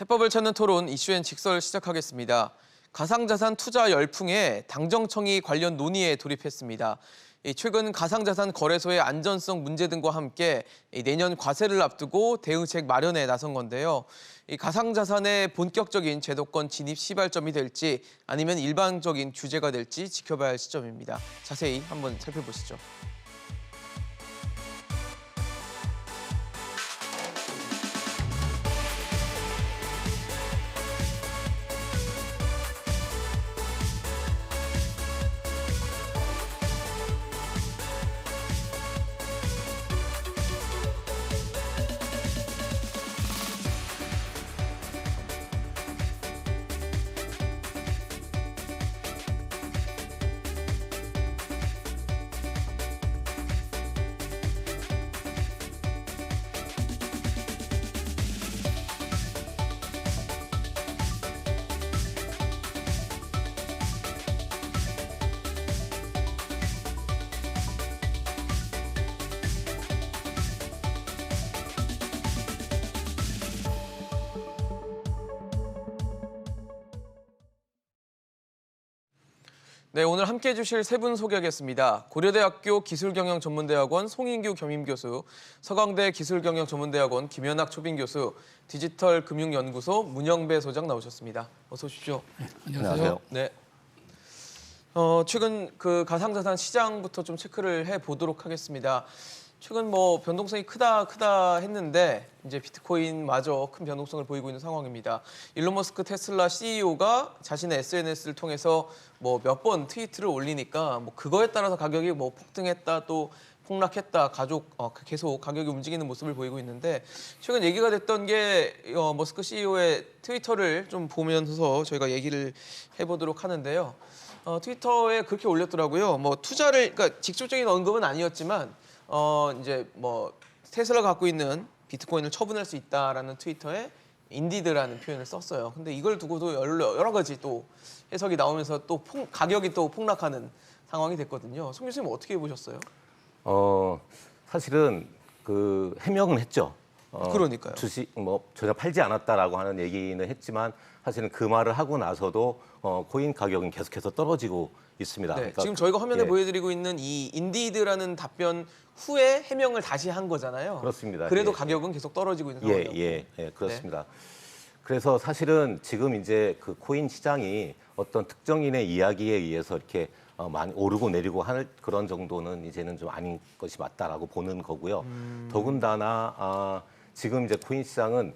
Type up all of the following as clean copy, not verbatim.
해법을 찾는 토론 이슈엔 직설 시작하겠습니다. 가상자산 투자 열풍에 당정청이 관련 논의에 돌입했습니다. 최근 가상자산 거래소의 안전성 문제 등과 함께 내년 과세를 앞두고 대응책 마련에 나선 건데요. 가상자산의 본격적인 제도권 진입 시발점이 될지 아니면 일반적인 규제가 될지 지켜봐야 할 시점입니다. 자세히 한번 살펴보시죠. 네, 오늘 함께해 주실 세 분 소개하겠습니다. 고려대학교 기술경영전문대학원 송인규 겸임교수, 서강대 기술경영전문대학원 김연학 초빙교수, 디지털금융연구소 문영배 소장 나오셨습니다. 어서 오십시오. 네, 안녕하세요. 네. 최근 그 가상자산 시장부터 좀 체크를 해보도록 하겠습니다. 최근 변동성이 크다 했는데 이제 비트코인마저 큰 변동성을 보이고 있는 상황입니다. 일론 머스크 테슬라 CEO가 자신의 SNS를 통해서 몇 번 트위트를 올리니까 그거에 따라서 가격이 폭등했다 또 폭락했다 계속 가격이 움직이는 모습을 보이고 있는데 최근 얘기가 됐던 게 머스크 CEO의 트위터를 좀 보면서 저희가 얘기를 해보도록 하는데요. 트위터에 그렇게 올렸더라고요. 투자를 그러니까 직접적인 언급은 아니었지만 이제 테슬라가 갖고 있는 비트코인을 처분할 수 있다라는 트위터에 인디드라는 표현을 썼어요. 근데 이걸 두고도 여러 가지 또 해석이 나오면서 또 가격이 또 폭락하는 상황이 됐거든요. 송 교수님 어떻게 보셨어요? 사실은 그 해명은 했죠. 그러니까요. 주식 전혀 팔지 않았다라고 하는 얘기는 했지만 사실은 그 말을 하고 나서도 코인 가격은 계속해서 떨어지고 있습니다. 네, 그러니까, 지금 저희가 화면에 예. 보여드리고 있는 이 인디드라는 답변 후에 해명을 다시 한 거잖아요. 그렇습니다. 그래도 예. 가격은 계속 떨어지고 있는 상황이에요. 예, 그렇습니다. 그래서 사실은 지금 이제 그 코인 시장이 어떤 특정인의 이야기에 의해서 이렇게 많이 오르고 내리고 할 그런 정도는 이제는 좀 아닌 것이 맞다라고 보는 거고요. 더군다나 지금 이제 코인 시장은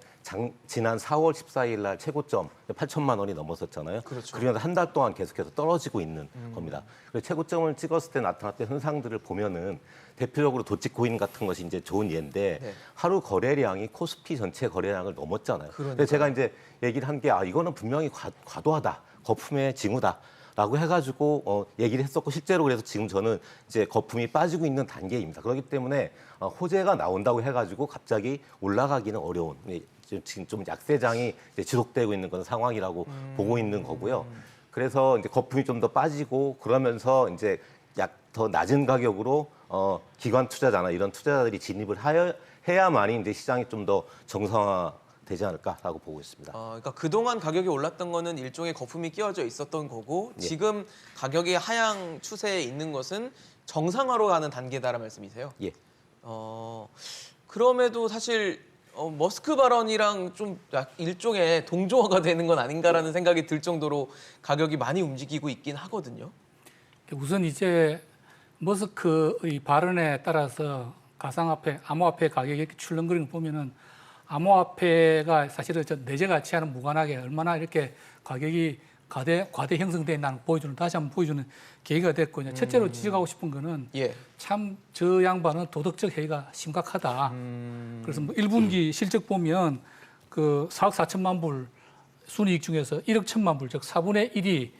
지난 4월 14일 날 최고점 8천만 원이 넘었었잖아요. 그렇죠. 그러면서 한 달 동안 계속해서 떨어지고 있는 겁니다. 그래서 최고점을 찍었을 때 나타났던 현상들을 보면은 대표적으로 도치코인 같은 것이 이제 좋은 예인데 네. 하루 거래량이 코스피 전체 거래량을 넘었잖아요. 그러니까요. 그래서 제가 이제 얘기를 한 게 이거는 분명히 과도하다, 거품의 징후다. 라고 해가지고 얘기를 했었고 실제로 그래서 지금 저는 이제 거품이 빠지고 있는 단계입니다. 그렇기 때문에 호재가 나온다고 해가지고 갑자기 올라가기는 어려운 지금 좀 약세장이 이제 지속되고 있는 그런 상황이라고 보고 있는 거고요. 그래서 이제 거품이 좀 더 빠지고 그러면서 이제 더 낮은 가격으로 기관 투자자나 이런 투자자들이 진입을 해야만이 이제 시장이 좀 더 정상화되지 않을까라고 보고 있습니다. 그러니까 그동안 가격이 올랐던 거는 일종의 거품이 끼워져 있었던 거고 예. 지금 가격이 하향 추세에 있는 것은 정상화로 가는 단계다라는 말씀이세요? 예. 그럼에도 사실 머스크 발언이랑 좀 일종의 동조화가 되는 건 아닌가라는 생각이 들 정도로 가격이 많이 움직이고 있긴 하거든요. 우선 이제 머스크의 발언에 따라서 가상화폐, 암호화폐 가격이 이렇게 출렁거리는 거 보면은 암호화폐가 사실은 내재 가치와는 무관하게 얼마나 이렇게 가격이 과대 형성돼 있다는 다시 한번 보여주는 계기가 됐고 첫째로 지적하고 싶은 거는 예. 참 저 양반은 도덕적 해이가 심각하다. 그래서 1분기 실적 보면 그 4억 4천만 불 순이익 중에서 1억 1천만 불, 즉 4분의 1이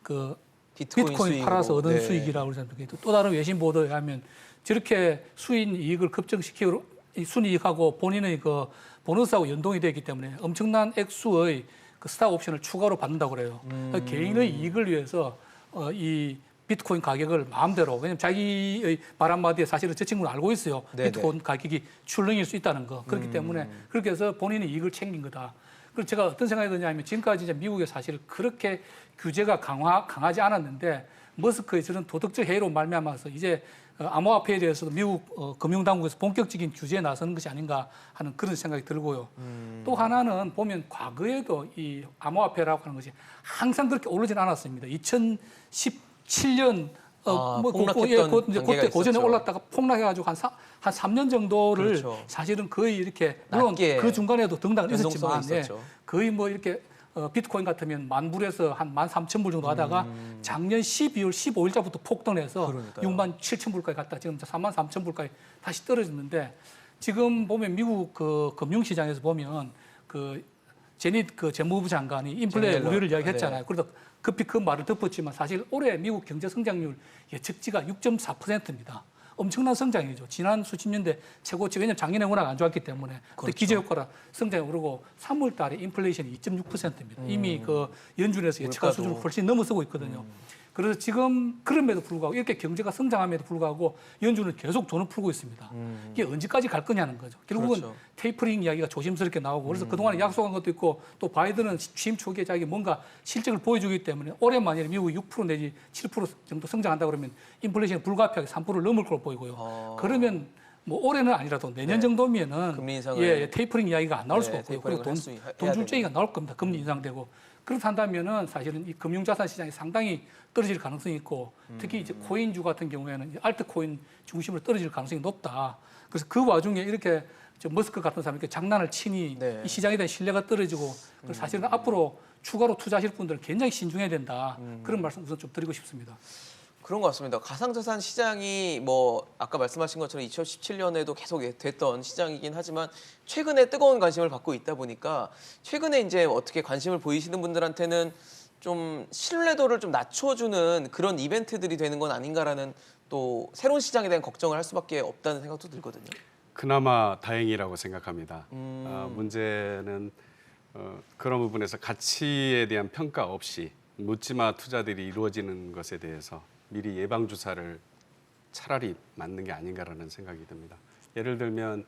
그 비트코인 팔아서 얻은 네. 수익이라고 그러잖아요. 또 다른 외신 보도에 하면 저렇게 수인 이익을 급증시키고 순이익하고 본인의 그 보너스하고 연동이 되기 때문에 엄청난 액수의 그 스탁 옵션을 추가로 받는다고 그래요. 개인의 이익을 위해서 이 비트코인 가격을 마음대로, 왜냐면 자기의 말 한마디에 사실은 저 친구는 알고 있어요. 네네. 비트코인 가격이 출렁일 수 있다는 거. 그렇기 때문에 그렇게 해서 본인의 이익을 챙긴 거다. 그래서 제가 어떤 생각이 드냐면 지금까지 이제 미국에 사실 그렇게 규제가 강하지 않았는데 머스크의 저런 도덕적 해이로 말미암아서 이제 암호화폐에 대해서도 미국 금융당국에서 본격적인 규제에 나서는 것이 아닌가 하는 그런 생각이 들고요. 또 하나는 보면 과거에도 이 암호화폐라고 하는 것이 항상 그렇게 오르진 않았습니다. 2017년 폭락했던 단계가 그때 고전에 있었죠. 올랐다가 폭락해가지고 한 3년 정도를 그렇죠. 사실은 거의 이렇게 물론 낮게 그 중간에도 등락은 있었지만 변동성이 있었죠. 거의 뭐 이렇게 비트코인 같으면 10,000불에서 한 13,000불 정도 하다가 작년 12월 15일자부터 폭등해서 그러니까요. 67,000불까지 갔다 지금 33,000불까지 다시 떨어졌는데 지금 보면 미국 그 금융시장에서 보면 그 제닛 그 재무부 장관이 인플레 제닛 옐런. 우려를 이야기했잖아요. 네. 그래서 급히 그 말을 덮었지만 사실 올해 미국 경제 성장률 예측치가 6.4%입니다. 엄청난 성장이죠. 지난 수십 년대 최고치. 왜냐하면 작년에 워낙 안 좋았기 때문에 그렇죠. 기저효과라 성장이 오르고 3월 달에 인플레이션이 2.6%입니다. 이미 그 연준에서 예측한 물가도. 수준을 훨씬 넘어서고 있거든요. 그래서 지금 그럼에도 불구하고 이렇게 경제가 성장함에도 불구하고 연준은 계속 돈을 풀고 있습니다. 이게 언제까지 갈 거냐는 거죠. 결국은 그렇죠. 테이퍼링 이야기가 조심스럽게 나오고 그래서 그동안에 약속한 것도 있고 또 바이든은 취임 초기에 자기 뭔가 실적을 보여주기 때문에 올해 만약에 미국이 6% 내지 7% 정도 성장한다 그러면 인플레이션이 불가피하게 3%를 넘을 걸로 보이고요. 그러면 뭐 올해는 아니라도 내년 네. 정도면은 금리 인상을 테이퍼링 이야기가 안 나올 네, 수가 없고요. 테이퍼링을 그리고 해야 돈줄 되고. 제기가 나올 겁니다. 금리 인상되고 그렇다면은 사실은 이 금융자산 시장이 상당히 떨어질 가능성이 있고 특히 이제 코인주 같은 경우에는 이제 알트코인 중심으로 떨어질 가능성이 높다. 그래서 그 와중에 이렇게 저 머스크 같은 사람이 이렇게 장난을 치니 네. 이 시장에 대한 신뢰가 떨어지고 그래서 사실은 앞으로 추가로 투자하실 분들은 굉장히 신중해야 된다. 그런 말씀 우선 좀 드리고 싶습니다. 그런 것 같습니다. 가상자산 시장이 뭐 아까 말씀하신 것처럼 2017년에도 계속 됐던 시장이긴 하지만 최근에 뜨거운 관심을 받고 있다 보니까 최근에 이제 어떻게 관심을 보이시는 분들한테는 좀 신뢰도를 좀 낮춰주는 그런 이벤트들이 되는 건 아닌가라는 또 새로운 시장에 대한 걱정을 할 수밖에 없다는 생각도 들거든요. 그나마 다행이라고 생각합니다. 문제는 그런 부분에서 가치에 대한 평가 없이 묻지마 투자들이 이루어지는 것에 대해서 미리 예방 주사를 차라리 맞는 게 아닌가라는 생각이 듭니다. 예를 들면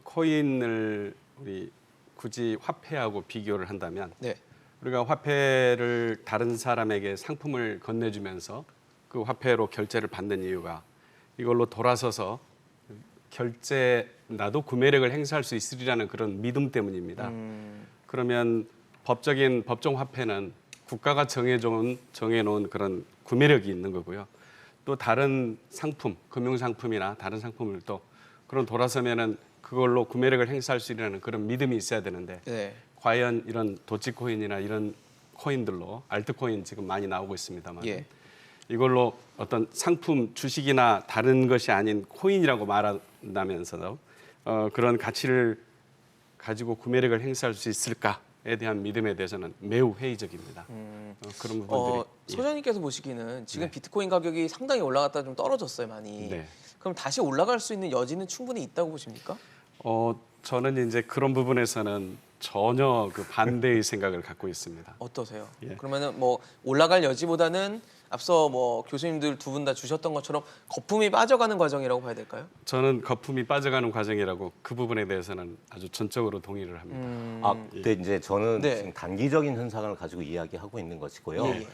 코인을 우리 굳이 화폐하고 비교를 한다면 네. 우리가 화폐를 다른 사람에게 상품을 건네주면서 그 화폐로 결제를 받는 이유가 이걸로 돌아서서 나도 구매력을 행사할 수 있으리라는 그런 믿음 때문입니다. 그러면 법정 화폐는 국가가 정해놓은 그런 구매력이 있는 거고요. 또 다른 상품, 금융상품이나 다른 상품들도 그런 돌아서면은 그걸로 구매력을 행사할 수 있는 그런 믿음이 있어야 되는데 네. 과연 이런 도치코인이나 이런 코인들로 알트코인 지금 많이 나오고 있습니다만 예. 이걸로 어떤 상품, 주식이나 다른 것이 아닌 코인이라고 말한다면서도 그런 가치를 가지고 구매력을 행사할 수 있을까에 대한 믿음에 대해서는 매우 회의적입니다. 그런 부분들이 소장님께서 보시기에는 지금 네. 비트코인 가격이 상당히 올라갔다 좀 떨어졌어요, 많이. 네. 그럼 다시 올라갈 수 있는 여지는 충분히 있다고 보십니까? 저는 이제 그런 부분에서는 전혀 그 반대의 생각을 갖고 있습니다. 어떠세요? 예. 그러면은 뭐 올라갈 여지보다는 앞서 뭐 교수님들 두 분 다 주셨던 것처럼 거품이 빠져가는 과정이라고 봐야 될까요? 저는 거품이 빠져가는 과정이라고 그 부분에 대해서는 아주 전적으로 동의를 합니다. 근데 이제 저는 네. 지금 단기적인 현상을 가지고 이야기하고 있는 것이고요. 예, 예.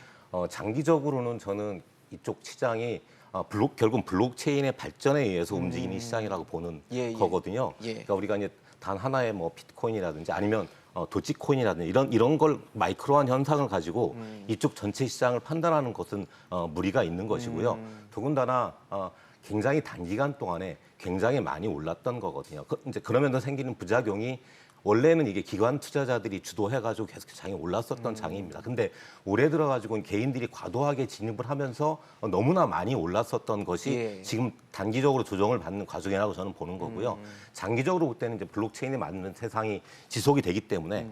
장기적으로는 저는 이쪽 시장이 결국 블록체인의 발전에 의해서 움직이는 시장이라고 보는 예, 예. 거거든요. 예. 그러니까 우리가 이제 단 하나의 뭐 비트코인이라든지 아니면 도치코인이라든지 이런 걸 마이크로한 현상을 가지고 이쪽 전체 시장을 판단하는 것은 무리가 있는 것이고요. 더군다나 굉장히 단기간 동안에 굉장히 많이 올랐던 거거든요. 이제 그러면서 생기는 부작용이 원래는 이게 기관 투자자들이 주도해가지고 계속 장이 올랐었던 장입니다. 근데 올해 들어가지고는 개인들이 과도하게 진입을 하면서 너무나 많이 올랐었던 것이 예. 지금 단기적으로 조정을 받는 과정이라고 저는 보는 거고요. 장기적으로 볼 때는 이제 블록체인에 맞는 세상이 지속이 되기 때문에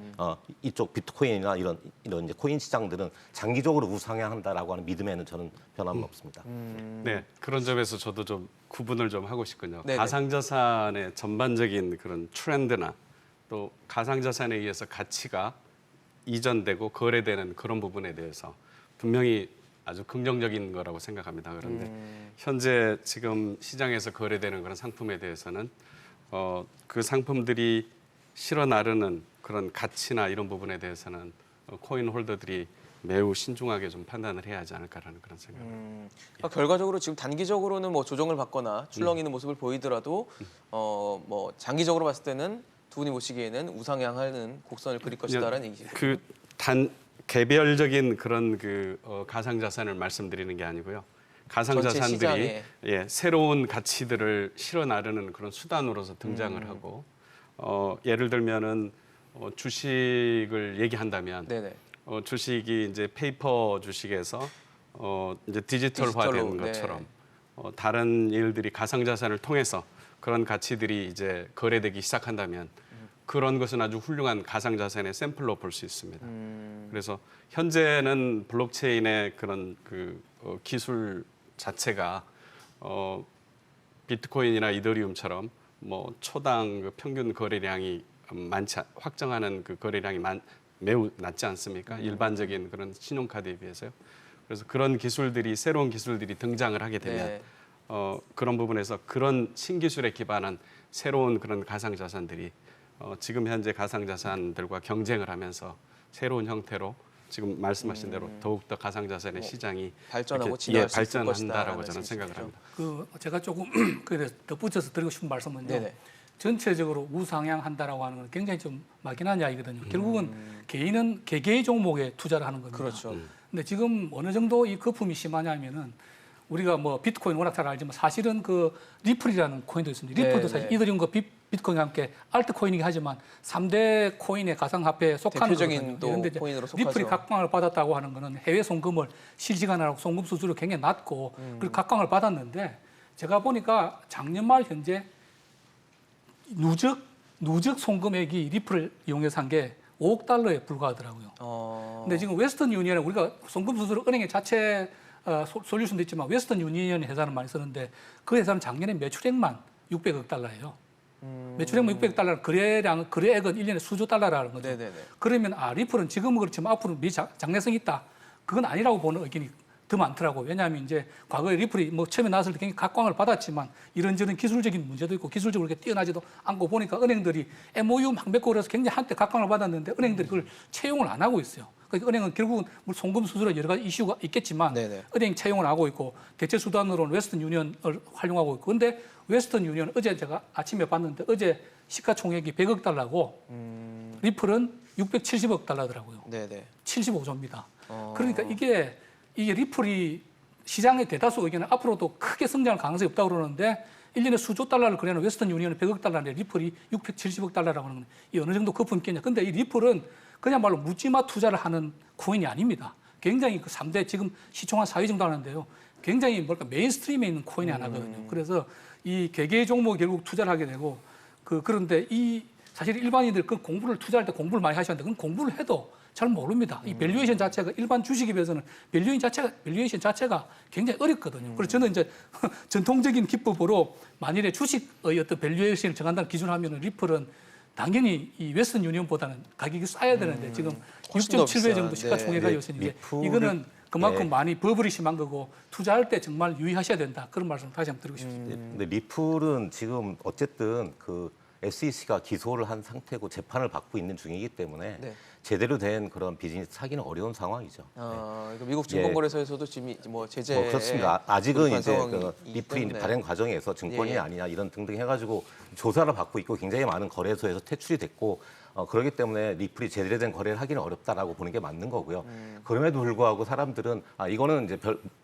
이쪽 비트코인이나 이런 이제 코인 시장들은 장기적으로 우상향한다라고 하는 믿음에는 저는 변함은 없습니다. 네, 그런 점에서 저도 좀 구분을 좀 하고 싶군요. 네네. 가상자산의 전반적인 그런 트렌드나 또 가상자산에 의해서 가치가 이전되고 거래되는 그런 부분에 대해서 분명히 아주 긍정적인 거라고 생각합니다. 그런데 현재 지금 시장에서 거래되는 그런 상품에 대해서는 그 상품들이 실어 나르는 그런 가치나 이런 부분에 대해서는 코인 홀더들이 매우 신중하게 좀 판단을 해야 하지 않을까라는 그런 생각입니다. 그러니까 결과적으로 지금 단기적으로는 뭐 조정을 받거나 출렁이는 모습을 보이더라도 뭐 장기적으로 봤을 때는 두 분이 보시기에는 우상향하는 곡선을 그릴 것이다라는 얘기죠. 그 개별적인 그런 가상 자산을 말씀드리는 게 아니고요. 가상 전체 자산들이 시장에. 새로운 가치들을 실어 나르는 그런 수단으로서 등장을 하고 예를 들면은 주식을 얘기한다면 네네. 주식이 이제 페이퍼 주식에서 이제 디지털화된 디지털로, 것처럼 다른 일들이 가상 자산을 통해서 그런 가치들이 이제 거래되기 시작한다면 그런 것은 아주 훌륭한 가상 자산의 샘플로 볼 수 있습니다. 그래서 현재는 블록체인의 그런 기술 자체가 비트코인이나 이더리움처럼 뭐 초당 평균 거래량이 확정하는 거래량이 매우 낮지 않습니까? 일반적인 그런 신용카드에 비해서요. 그래서 그런 기술들이 새로운 기술들이 등장을 하게 되면 네. 그런 부분에서 그런 신기술에 기반한 새로운 그런 가상 자산들이 지금 현재 가상 자산들과 경쟁을 하면서 새로운 형태로 지금 말씀하신 대로 더욱더 가상 자산의 시장이 발전하고 이렇게, 진화할 수 있을 발전한다라고 것이다라는 저는 생각을 말씀이시죠. 합니다. 제가 조금 그래 덧붙여서 드리고 싶은 말씀은요. 네네. 전체적으로 우상향한다라고 하는 건 굉장히 좀 막연한 이야기거든요. 결국은 개인은 개개의 종목에 투자를 하는 겁니다. 그렇죠. 근데 지금 어느 정도 이 거품이 심하냐면은 우리가 뭐 비트코인 워낙 잘 알지만 사실은 그 리플이라는 코인도 있습니다. 리플도 사실 이더리움과 비트코인과 함께 알트코인이긴 하지만 3대 코인의 가상화폐에 속하는 대표적인 거거든요. 또 그런데 이제 코인으로 속하죠. 리플이 각광을 받았다고 하는 거는 해외 송금을 실시간하고 송금 수수료 굉장히 낮고 그리고 각광을 받았는데 제가 보니까 작년 말 현재 누적 송금액이 리플을 이용해서 한 게 5억 달러에 불과하더라고요. 근데 지금 웨스턴 유니언은 우리가 송금 수수료 은행의 자체 솔루션도 있지만 웨스턴 유니언 회사는 많이 쓰는데 그 회사는 작년에 매출액만 600억 달러예요. 매출액만 600억 달러는 거래액은 1년에 수조 달러라는 거죠. 네네네. 그러면 리플은 지금은 그렇지만 앞으로 장래성이 있다. 그건 아니라고 보는 의견이 더 많더라고요. 왜냐하면 이제 과거에 리플이 뭐 처음에 나왔을 때 굉장히 각광을 받았지만 이런저런 기술적인 문제도 있고 기술적으로 그렇게 뛰어나지도 않고 보니까 은행들이 MOU 막 맺고 그래서 굉장히 한때 각광을 받았는데 은행들이 그걸 채용을 안 하고 있어요. 그러니까 은행은 결국은 뭐 송금 수수료 여러 가지 이슈가 있겠지만 네네. 은행 채용을 하고 있고 대체 수단으로는 웨스턴 유니언을 활용하고 있고 근데 웨스턴 유니언 어제 제가 아침에 봤는데 어제 시가총액이 100억 달러고 리플은 670억 달러더라고요. 네네. 75조입니다. 그러니까 이게 리플이 시장의 대다수 의견은 앞으로도 크게 성장할 가능성이 없다고 그러는데 1년에 수조 달러를 거래하는 웨스턴 유니언은 100억 달러인데 리플이 670억 달러라고 하는 건 이 어느 정도 거품이 있겠냐. 근데 이 리플은 그냥말로 묻지마 투자를 하는 코인이 아닙니다. 굉장히 그 3대 지금 시총 한 4위 정도 하는데요. 굉장히 메인스트림에 있는 코인이 하나거든요. 그래서 이 개개의 종목에 결국 투자를 하게 되고 그런데 사실 일반인들 그 공부를 투자할 때 공부를 많이 하셨는데 그건 공부를 해도 잘 모릅니다. 이 밸류에이션 자체가 일반 주식에 비해서는 밸류에이션 자체가 굉장히 어렵거든요. 그래서 저는 이제 전통적인 기법으로 만일에 주식의 어떤 밸류에이션을 정한다는 기준을 하면 리플은 당연히 이 웨스턴 유니언보다는 가격이 싸야 되는데 지금 훨씬 더 6.7배 정도 비싼, 시가총액이 네. 있으니 리플을- 이거는 그만큼 네. 많이 버블이 심한 거고 투자할 때 정말 유의하셔야 된다. 그런 말씀 다시 한번 드리고 싶습니다. 근데 리플은 지금 어쨌든 SEC가 기소를 한 상태고 재판을 받고 있는 중이기 때문에 네. 제대로 된 그런 비즈니스 하기는 어려운 상황이죠. 그러니까 미국 증권거래소에서도 지금 뭐 제재 그렇습니다. 아직은 이제 상황이기 리플이 때문에. 발행 과정에서 증권이 예. 아니냐 이런 등등 해가지고 조사를 받고 있고 굉장히 많은 거래소에서 퇴출이 됐고 그렇기 때문에 리플이 제대로 된 거래를 하기는 어렵다라고 보는 게 맞는 거고요. 그럼에도 불구하고 사람들은 이거는 이제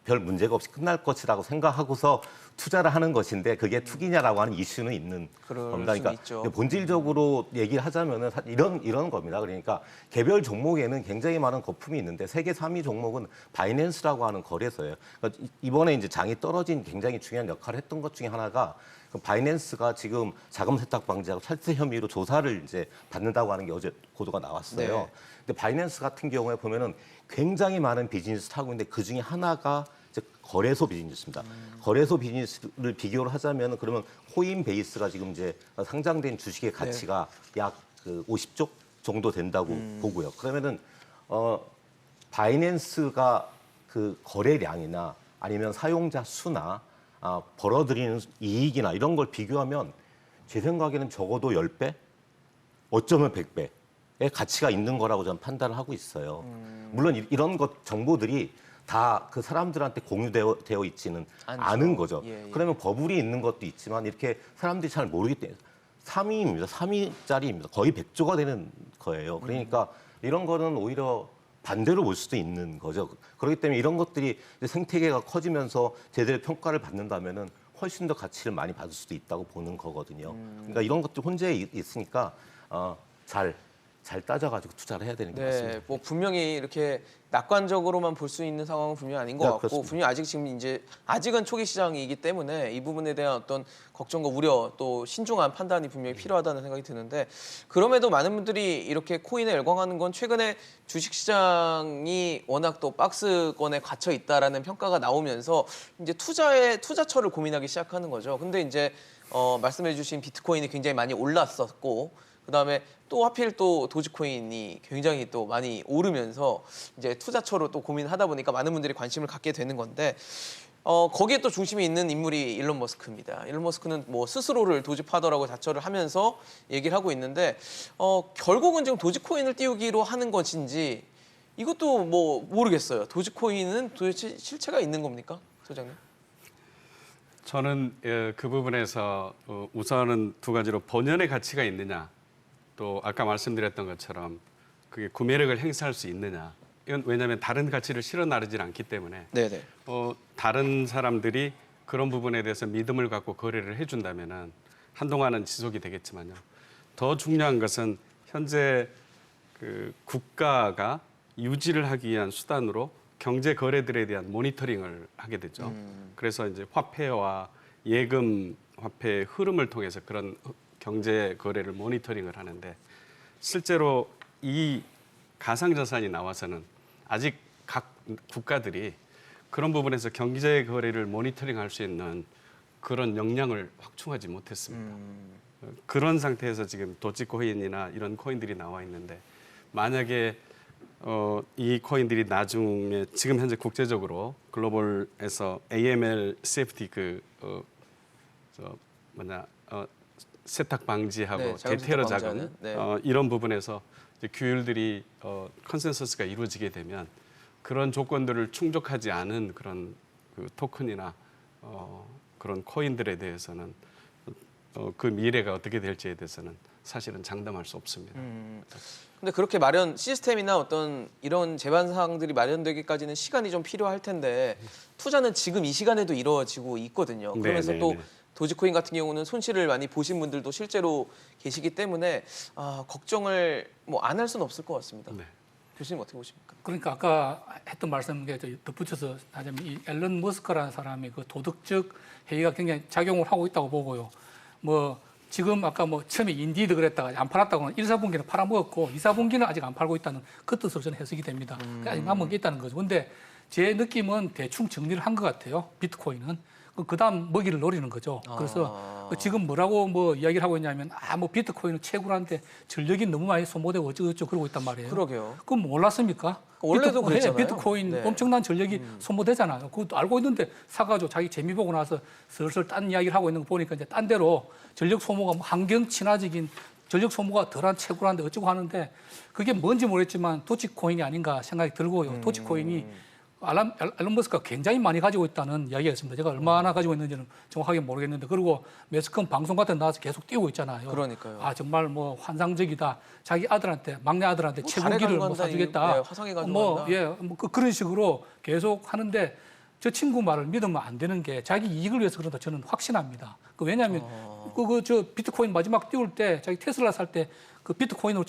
별 문제가 없이 끝날 것이라고 생각하고서 투자를 하는 것인데 그게 투기냐라고 하는 이슈는 있는 그럴 겁니다. 수는 그러니까 있죠. 본질적으로 얘기를 하자면은 이런 겁니다. 그러니까 개별 종목에는 굉장히 많은 거품이 있는데 세계 3위 종목은 바이낸스라고 하는 거래소예요. 그러니까 이번에 이제 장이 떨어진 굉장히 중요한 역할을 했던 것 중에 하나가 바이낸스가 지금 자금 세탁 방지하고 탈세 혐의로 조사를 이제 받는다고 하는 게 어제 보도가 나왔어요. 네. 근데 바이낸스 같은 경우에 보면은 굉장히 많은 비즈니스를 하고 있는데 그 중에 하나가 이제 거래소 비즈니스입니다. 거래소 비즈니스를 비교를 하자면 그러면 코인 베이스가 지금 이제 상장된 주식의 가치가 약 50조 정도 된다고 보고요. 그러면은 바이낸스가 그 거래량이나 아니면 사용자 수나 벌어들이는 이익이나 이런 걸 비교하면 제 생각에는 적어도 10배 어쩌면 100배의 가치가 있는 거라고 저는 판단을 하고 있어요. 물론 이런 것 정보들이 다 그 사람들한테 공유되어 있지는 않은 거죠. 예. 그러면 버블이 있는 것도 있지만 이렇게 사람들이 잘 모르기 때문에 3위입니다. 3위짜리입니다. 거의 100조가 되는 거예요. 그러니까 이런 거는 오히려 반대로 볼 수도 있는 거죠. 그렇기 때문에 이런 것들이 이제 생태계가 커지면서 제대로 평가를 받는다면은 훨씬 더 가치를 많이 받을 수도 있다고 보는 거거든요. 그러니까 이런 것들 혼재에 있으니까 잘 따져가지고 투자를 해야 되는 것 같습니다. 네, 뭐 분명히 이렇게 낙관적으로만 볼 수 있는 상황은 분명히 아닌 것 네, 같고 그렇습니다. 분명히 아직 지금 이제 아직은 초기 시장이기 때문에 이 부분에 대한 어떤 걱정과 우려 또 신중한 판단이 분명히 필요하다는 생각이 드는데 그럼에도 많은 분들이 이렇게 코인에 열광하는 건 최근에 주식 시장이 워낙 또 박스권에 갇혀 있다라는 평가가 나오면서 이제 투자처를 고민하기 시작하는 거죠. 근데 이제 말씀해주신 비트코인이 굉장히 많이 올랐었고. 그다음에 또 하필 또 도지코인이 굉장히 또 많이 오르면서 이제 투자처로 또 고민하다 보니까 많은 분들이 관심을 갖게 되는 건데 거기에 또 중심에 있는 인물이 일론 머스크입니다. 일론 머스크는 뭐 스스로를 도지파더라고 자처를 하면서 얘기를 하고 있는데 결국은 지금 도지코인을 띄우기로 하는 것인지 이것도 뭐 모르겠어요. 도지코인은 도대체 실체가 있는 겁니까, 소장님? 저는 그 부분에서 우선은 두 가지로 본연의 가치가 있느냐, 또 아까 말씀드렸던 것처럼 그게 구매력을 행사할 수 있느냐. 이건 왜냐하면 다른 가치를 실어 나르질 않기 때문에 네네. 다른 사람들이 그런 부분에 대해서 믿음을 갖고 거래를 해준다면은 한동안은 지속이 되겠지만요. 더 중요한 것은 현재 그 국가가 유지를 하기 위한 수단으로 경제 거래들에 대한 모니터링을 하게 되죠. 그래서 이제 화폐와 예금 화폐의 흐름을 통해서 그런 경제 거래를 모니터링을 하는데 실제로 이 가상자산이 나와서는 아직 각 국가들이 그런 부분에서 경제 거래를 모니터링할 수 있는 그런 역량을 확충하지 못했습니다. 그런 상태에서 지금 도지코인이나 이런 코인들이 나와 있는데 만약에 이 코인들이 나중에 지금 현재 국제적으로 글로벌에서 AML CFT 세탁 방지하고 네, 자금 대테러 세탁 자금 방지하는, 네. 이런 부분에서 이제 규율들이 컨센서스가 이루어지게 되면 그런 조건들을 충족하지 않은 그런 그 토큰이나 그런 코인들에 대해서는 그 미래가 어떻게 될지에 대해서는 사실은 장담할 수 없습니다. 근데 그렇게 시스템이나 어떤 이런 제반 사항들이 마련되기까지는 시간이 좀 필요할 텐데 투자는 지금 이 시간에도 이루어지고 있거든요. 네, 그러면서 네, 또 네. 도지코인 같은 경우는 손실을 많이 보신 분들도 실제로 계시기 때문에 걱정을 뭐 안 할 수는 없을 것 같습니다. 네. 교수님 어떻게 보십니까? 그러니까 아까 했던 말씀에 덧붙여서 하자면 이 앨런 머스크라는 사람이 그 도덕적 해이가 굉장히 작용을 하고 있다고 보고요. 뭐 지금 아까 뭐 처음에 인디드 그랬다가 안 팔았다고는 1, 4분기는 팔아먹었고 2, 4분기는 아직 안 팔고 있다는 그 뜻으로 저는 해석이 됩니다. 그러니까 아직 남은 게 있다는 거죠. 근데 제 느낌은 대충 정리를 한 것 같아요. 비트코인은. 그다음 먹이를 노리는 거죠. 그래서 지금 뭐라고 뭐 이야기를 하고 있냐면 뭐 비트코인은 채굴하는데 전력이 너무 많이 소모되고 어쩌고저쩌고 그러고 있단 말이에요. 그러게요. 그럼 몰랐습니까? 원래도 그랬잖아요. 비트코인 네. 엄청난 전력이 소모되잖아요. 그것도 알고 있는데 사가지고 자기 재미 보고 나서 슬슬 딴 이야기를 하고 있는 거 보니까 이제 딴 데로 전력 소모가 뭐 환경 친화적인 전력 소모가 덜한 채굴하는데 어쩌고 하는데 그게 뭔지 모르겠지만 도지코인이 아닌가 생각이 들고요. 도지코인이 앨런 머스크가 굉장히 많이 가지고 있다는 이야기가 있습니다. 제가 얼마나 가지고 있는지는 정확하게 모르겠는데 그리고 매스컴 방송 같은 데 나와서 계속 띄우고 있잖아요. 그러니까요. 정말 뭐 환상적이다. 자기 아들한테 막내 아들한테 뭐 채굴기를 잘해 뭐 가져간다, 사주겠다. 네, 화성에 가져간다. 그런 식으로 계속 하는데 저 친구 말을 믿으면 안 되는 게 자기 이익을 위해서 그런다 저는 확신합니다. 왜냐하면 저 비트코인 마지막 띄울 때 자기 테슬라 살 때 그 비트코인으로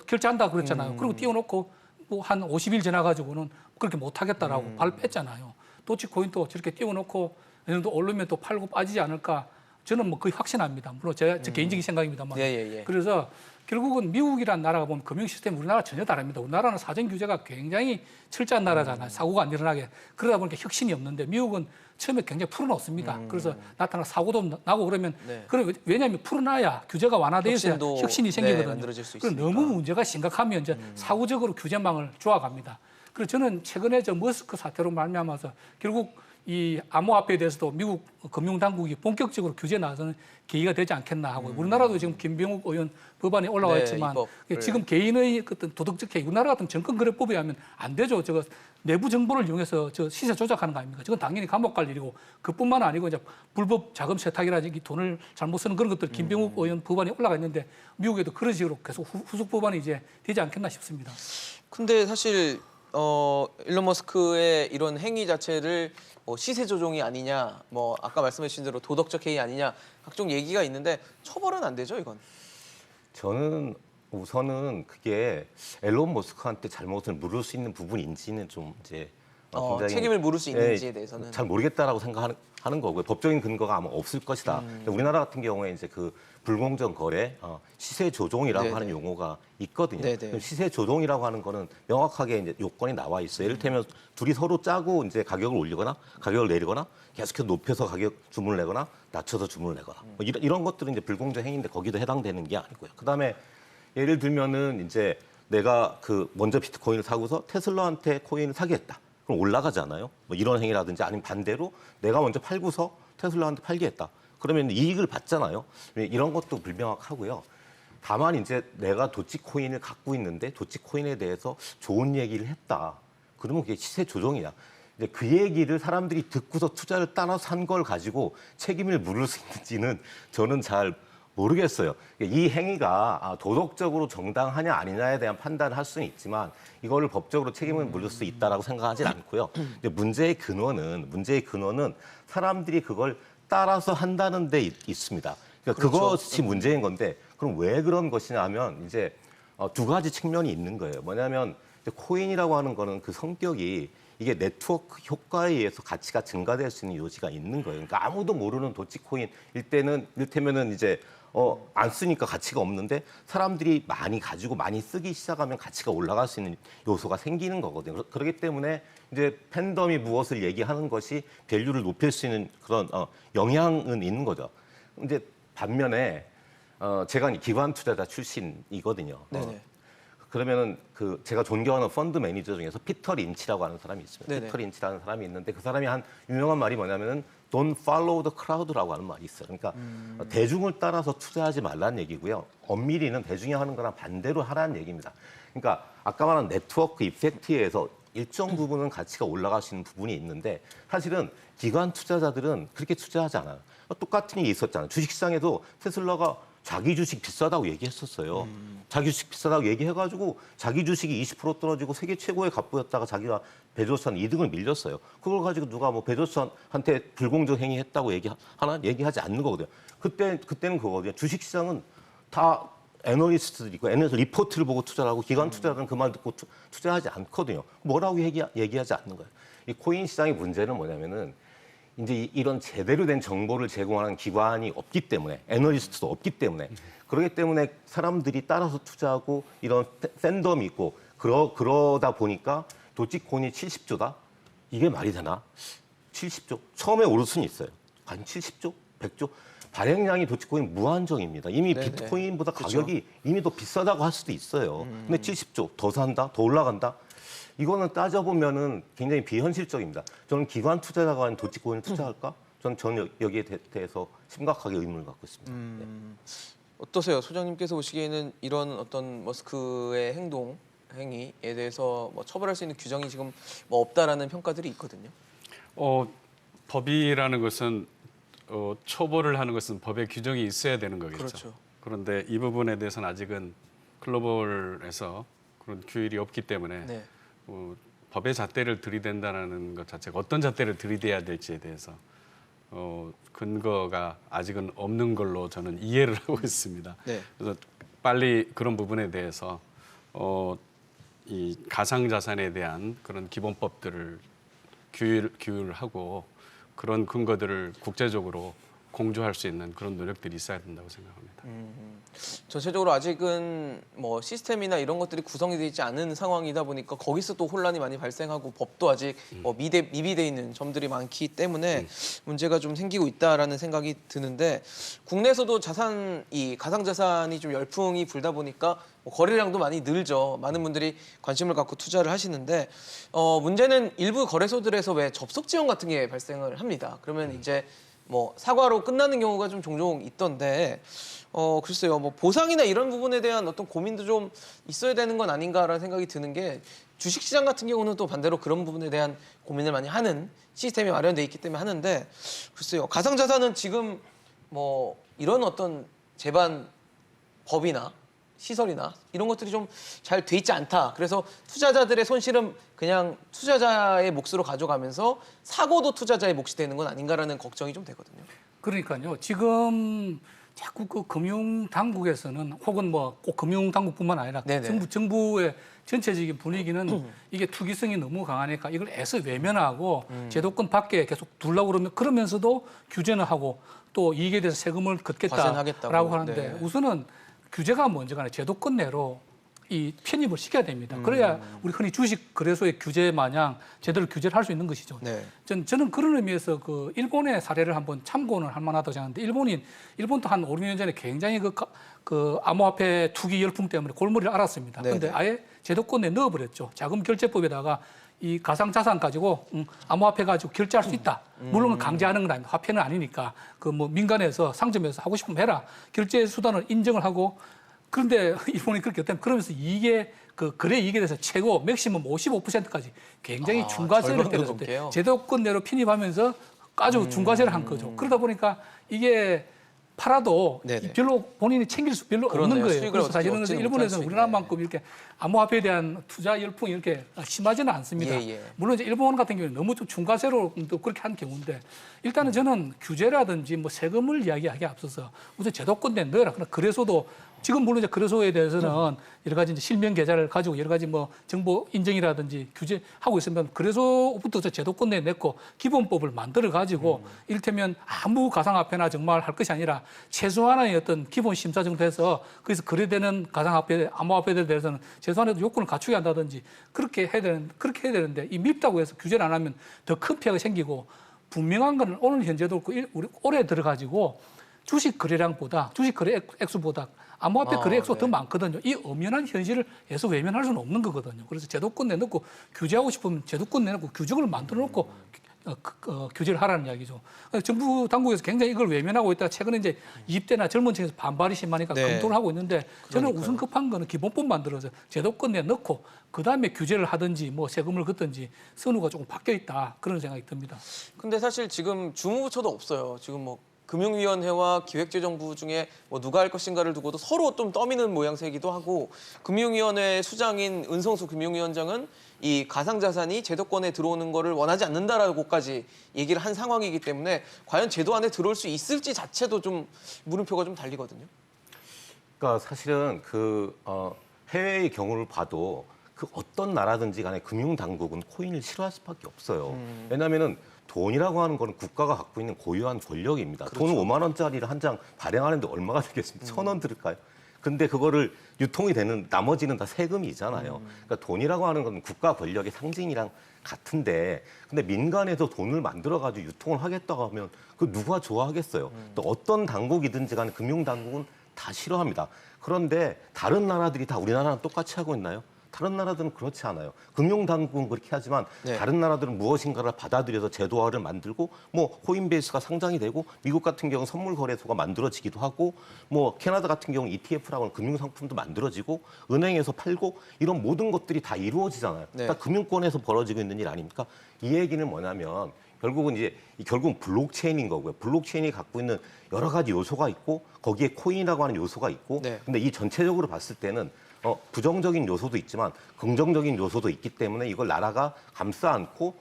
결제한다 그랬잖아요. 그리고 띄워놓고 뭐 한 50일 지나가지고는 그렇게 못하겠다라고 발을 뺐잖아요. 도지코인도 저렇게 띄워놓고 어느 정도 오르면 또 팔고 빠지지 않을까 저는 뭐 거의 확신합니다. 물론 제 개인적인 생각입니다만. 예. 그래서 결국은 미국이라는 나라가 보면 금융 시스템 우리나라 전혀 다릅니다. 우리나라는 사정 규제가 굉장히 철저한 나라잖아요. 사고가 안 일어나게. 그러다 보니까 혁신이 없는데 미국은 처음에 굉장히 풀어놓습니다. 그래서 나타나 사고도 나고 그러면 네. 왜냐하면 풀어놔야 규제가 완화돼 있어야 혁신이 생기거든요. 만들어질 수 그럼 있으니까. 너무 문제가 심각하면 이제 사후적으로 규제망을 조아갑니다. 그래서 저는 최근에 저 머스크 사태로 말미암아서 결국 이 암호화폐에 대해서도 미국 금융당국이 본격적으로 규제에 나서는 계기가 되지 않겠나 하고 우리나라도 지금 김병욱 의원 법안이 올라와 네, 있지만 입법을. 지금 개인의 어떤 도덕적 해이 우리나라 같은 정권거래법에 하면 안 되죠. 저거 내부 정보를 이용해서 저 시세 조작하는 거 아닙니까? 저건 당연히 감옥 갈 일이고 그뿐만 아니고 이제 불법 자금 세탁이라든지 돈을 잘못 쓰는 그런 것들 김병욱 의원 법안이 올라가 있는데 미국에도 그런 식으로 계속 후속 법안이 이제 되지 않겠나 싶습니다. 근데 사실 일론 머스크의 이런 행위 자체를 뭐 시세 조종이 아니냐, 뭐 아까 말씀해 주신 대로 도덕적 해이 아니냐 각종 얘기가 있는데 처벌은 안 되죠, 이건. 저는 우선은 그게 앨런 머스크한테 잘못을 물을 수 있는 부분인지는 좀 이제 굉장히 책임을 물을 수 있는지에 대해서는 잘 모르겠다라고 생각하는 거고요. 법적인 근거가 아마 없을 것이다. 근데 우리나라 같은 경우에 이제 그 불공정 거래, 시세 조종이라고 네네. 하는 용어가 있거든요. 네네. 그럼 시세 조종이라고 하는 거는 명확하게 이제 요건이 나와 있어요. 예를 들면 둘이 서로 짜고 이제 가격을 올리거나 가격을 내리거나 계속해서 높여서 가격 주문을 내거나 낮춰서 주문을 내거나 뭐 이런 것들은 이제 불공정 행위인데 거기도 해당되는 게 아니고요. 그다음에 예를 들면은 이제 내가 그 먼저 비트코인을 사고서 테슬라한테 코인을 사겠다. 그럼 올라가잖아요. 뭐 이런 행위라든지 아니면 반대로 내가 먼저 팔고서 테슬라한테 팔게 했다. 그러면 이익을 받잖아요. 이런 것도 불명확하고요. 다만 이제 내가 도치코인을 갖고 있는데 도치코인에 대해서 좋은 얘기를 했다. 그러면 그게 시세 조종이야. 이제 그 얘기를 사람들이 듣고서 투자를 따라서 한 걸 가지고 책임을 물을 수 있는지는 저는 잘 모르겠어요. 이 행위가 도덕적으로 정당하냐 아니냐에 대한 판단을 할 수는 있지만 이거를 법적으로 책임을 물을 수 있다라고 생각하진 않고요. 근데 문제의 근원은 사람들이 그걸 따라서 한다는 데 있습니다. 그러니까 그렇죠. 그것이 문제인 건데 그럼 왜 그런 것이냐 하면 이제 두 가지 측면이 있는 거예요. 뭐냐면 이제 코인이라고 하는 거는 그 성격이 이게 네트워크 효과에 의해서 가치가 증가될 수 있는 요지가 있는 거예요. 그러니까 아무도 모르는 도치코인 일테면은 이제 안 쓰니까 가치가 없는데 사람들이 많이 가지고 많이 쓰기 시작하면 가치가 올라갈 수 있는 요소가 생기는 거거든요. 그렇기 때문에 이제 팬덤이 무엇을 얘기하는 것이 밸류를 높일 수 있는 그런 영향은 있는 거죠. 이제 반면에 제가 기관 투자자 출신이거든요. 네네. 그러면은 그 제가 존경하는 펀드 매니저 중에서 피터 린치라고 하는 사람이 있습니다. 네네. 피터 린치라는 사람이 있는데 그 사람이 한 유명한 말이 뭐냐면은 Don't follow the crowd라고 하는 말이 있어요. 그러니까 대중을 따라서 투자하지 말라는 얘기고요. 엄밀히는 대중이 하는 거랑 반대로 하라는 얘기입니다. 그러니까 아까 말한 네트워크 이펙트에 의해서 일정 부분은 가치가 올라갈 수 있는 부분이 있는데 사실은 기관 투자자들은 그렇게 투자하지 않아요. 똑같은 일이 있었잖아요. 주식시장에도 테슬라가 자기 주식 비싸다고 얘기했었어요. 자기 주식 비싸다고 얘기해가지고 자기 주식이 20% 떨어지고 세계 최고의 갑부였다가 자기가 베조스한 2등을 밀렸어요. 그걸 가지고 누가 뭐 베조스한테 불공정 행위했다고 얘기하지 않는 거거든요. 그때는 그거거든요. 주식시장은 다 애널리스트들이고 애널리스트 리포트를 보고 투자를 하고 기관 투자자는 그 말 듣고 투자하지 않거든요. 뭐라고 얘기하지 않는 거예요. 이 코인 시장의 문제는 뭐냐면은 이제 이런 제대로 된 정보를 제공하는 기관이 없기 때문에 애널리스트도 없기 때문에 그렇기 때문에 사람들이 따라서 투자하고 이런 팬덤이 있고 그러다 보니까 도치코인이 70조다? 이게 말이 되나? 70조? 처음에 오를 수는 있어요. 한 70조? 100조? 발행량이 도치코인 무한정입니다. 이미 네네. 비트코인보다 그렇죠. 가격이 이미 더 비싸다고 할 수도 있어요. 근데 70조 더 산다? 더 올라간다? 이거는 따져보면은 굉장히 비현실적입니다. 저는 기관 투자자가 아닌 도치코인을 투자할까? 저는 여기에 대해서 심각하게 의문을 갖고 있습니다. 네. 어떠세요? 소장님께서 보시기에는 이런 어떤 머스크의 행위에 대해서 뭐 처벌할 수 있는 규정이 지금 뭐 없다라는 평가들이 있거든요. 법이라는 것은 처벌을 하는 것은 법의 규정이 있어야 되는 거겠죠. 그렇죠. 그런데 이 부분에 대해서는 아직은 글로벌에서 그런 규율이 없기 때문에 네. 법의 잣대를 들이댄다는 것 자체가 어떤 잣대를 들이대야 될지에 대해서 근거가 아직은 없는 걸로 저는 이해를 하고 있습니다. 네. 그래서 빨리 그런 부분에 대해서 이 가상자산에 대한 그런 기본법들을 규율하고 그런 근거들을 국제적으로 공조할 수 있는 그런 노력들이 있어야 된다고 생각합니다. 전체적으로 아직은 뭐 시스템이나 이런 것들이 구성이 되어 있지 않은 상황이다 보니까 거기서 또 혼란이 많이 발생하고 법도 아직 미비돼 있는 점들이 많기 때문에 문제가 좀 생기고 있다라는 생각이 드는데 국내에서도 이 가상자산이 좀 열풍이 불다 보니까 뭐 거래량도 많이 늘죠. 많은 분들이 관심을 갖고 투자를 하시는데 문제는 일부 거래소들에서 왜 접속 지원 같은 게 발생을 합니다. 그러면 이제 뭐 사과로 끝나는 경우가 좀 종종 있던데 글쎄요, 뭐 보상이나 이런 부분에 대한 어떤 고민도 좀 있어야 되는 건 아닌가라는 생각이 드는 게 주식시장 같은 경우는 또 반대로 그런 부분에 대한 고민을 많이 하는 시스템이 마련돼 있기 때문에 하는데 글쎄요, 가상자산은 지금 뭐 이런 어떤 제반 법이나 시설이나 이런 것들이 좀 잘 돼 있지 않다. 그래서 투자자들의 손실은 그냥 투자자의 몫으로 가져가면서 사고도 투자자의 몫이 되는 건 아닌가라는 걱정이 좀 되거든요. 그러니까요. 지금 자꾸 그 금융 당국에서는 혹은 뭐 꼭 금융 당국뿐만 아니라 네네. 정부의 전체적인 분위기는 이게 투기성이 너무 강하니까 이걸 애써 외면하고 제도권 밖에 계속 두려고 그러면서도 규제는 하고 또 이익에 대해서 세금을 걷겠다라고 과세하겠다고. 하는데 네. 우선은 규제가 먼저 가는 제도권 내로 이 편입을 시켜야 됩니다. 그래야 우리 흔히 주식 거래소의 규제 마냥 제대로 규제를 할 수 있는 것이죠. 네. 저는 그런 의미에서 그 일본의 사례를 한번 참고는 할 만하다고 생각하는데 일본도 한 5, 6년 전에 굉장히 그 암호화폐 투기 열풍 때문에 골머리를 앓았습니다. 네, 그런데 네. 아예 제도권에 넣어버렸죠. 자금결제법에다가 이 가상자산 가지고 암호화폐 가지고 결제할 수 있다. 물론 강제하는 건 아닙니다. 화폐는 아니니까 그 뭐 민간에서 상점에서 하고 싶으면 해라. 결제 수단을 인정을 하고 그런데 일본이 그렇게 했다면 그러면서 이게 그 거래 이익에 대해서 최고 맥시멈 55%까지 굉장히 중과세를 절반도 때렸을 때 넘게요? 제도권 내로 편입하면서 아주 중과세를 한 거죠. 그러다 보니까 이게 팔아도 네네. 별로 본인이 챙길 수 별로 그러네요. 없는 거예요. 수익을 그래서 어떻게 사실은 얻지는 일본에서는 못할 수 우리나라만큼 이렇게 암호화폐에 대한 투자 열풍이 이렇게 심하지는 않습니다. 예, 예. 물론 이제 일본 같은 경우는 너무 좀 중과세로 또 그렇게 한 경우인데 일단은 저는 규제라든지 뭐 세금을 이야기하기에 앞서서 우선 제도권 내에 넣어라. 그러나 그래서도 지금 물론 이제 거래소에 대해서는 여러 가지 이제 실명 계좌를 가지고 여러 가지 뭐 정보 인증이라든지 규제하고 있으면 그래소부터 저 제도권 내에 냈고 기본법을 만들어 가지고 이를테면 아무 가상화폐나 정말 할 것이 아니라 최소한의 어떤 기본 심사 정도 해서 거기서 거래되는 가상화폐, 암호화폐들에 대해서는 최소한의 요건을 갖추게 한다든지 그렇게 해야 되는데 이 밉다고 해서 규제를 안 하면 더 큰 피해가 생기고 분명한 건 오늘 현재도 그렇고 우리 올해 들어가지고 주식 거래량보다 주식 거래 액수보다 암호화폐 거래 액수가 더 많거든요. 이 엄연한 현실을 해서 외면할 수는 없는 거거든요. 그래서 제도권 내놓고 규제하고 싶으면 제도권 내놓고 규정을 만들어 놓고 규제를 하라는 이야기죠. 정부 당국에서 굉장히 이걸 외면하고 있다가 최근에 이제 20대나 젊은 층에서 반발이 심하니까 네. 검토를 하고 있는데 저는 그러니까요. 우선 급한 거는 기본법 만들어서 제도권 내에 넣고 그다음에 규제를 하든지 뭐 세금을 걷든지 선우가 조금 바뀌어 있다. 그런 생각이 듭니다. 근데 사실 지금 주무부처도 없어요. 지금 뭐 금융위원회와 기획재정부 중에 뭐 누가 할 것인가를 두고도 서로 좀 떠미는 모양새이기도 하고 금융위원회 수장인 은성수 금융위원장은 이 가상자산이 제도권에 들어오는 거를 원하지 않는다라고까지 얘기를 한 상황이기 때문에 과연 제도 안에 들어올 수 있을지 자체도 좀 물음표가 좀 달리거든요. 그러니까 사실은 해외의 경우를 봐도 그 어떤 나라든지 간에 금융 당국은 코인을 싫어할 수밖에 없어요. 왜냐하면은 돈이라고 하는 거는 국가가 갖고 있는 고유한 권력입니다. 그렇죠. 돈은 5만 원짜리를 한 장 발행하는데 얼마가 되겠습니까? 1,000원 들을까요? 근데 그거를 유통이 되는 나머지는 다 세금이잖아요. 그러니까 돈이라고 하는 건 국가 권력의 상징이랑 같은데 근데 민간에서 돈을 만들어가지고 유통을 하겠다고 하면 그 누가 좋아하겠어요. 또 어떤 당국이든지 간에 금융당국은 다 싫어합니다. 그런데 다른 나라들이 다 우리나라랑 똑같이 하고 있나요? 다른 나라들은 그렇지 않아요. 금융당국은 그렇게 하지만 네. 다른 나라들은 무엇인가를 받아들여서 제도화를 만들고 뭐 코인베이스가 상장이 되고 미국 같은 경우는 선물거래소가 만들어지기도 하고 뭐 캐나다 같은 경우는 ETF라고 하는 금융상품도 만들어지고 은행에서 팔고 이런 모든 것들이 다 이루어지잖아요. 네. 다 금융권에서 벌어지고 있는 일 아닙니까? 이 얘기는 뭐냐면 결국은 결국은 블록체인인 거고요. 블록체인이 갖고 있는 여러 가지 요소가 있고 거기에 코인이라고 하는 요소가 있고 네. 근데 이 전체적으로 봤을 때는 부정적인 요소도 있지만 긍정적인 요소도 있기 때문에 이걸 나라가 감싸 안고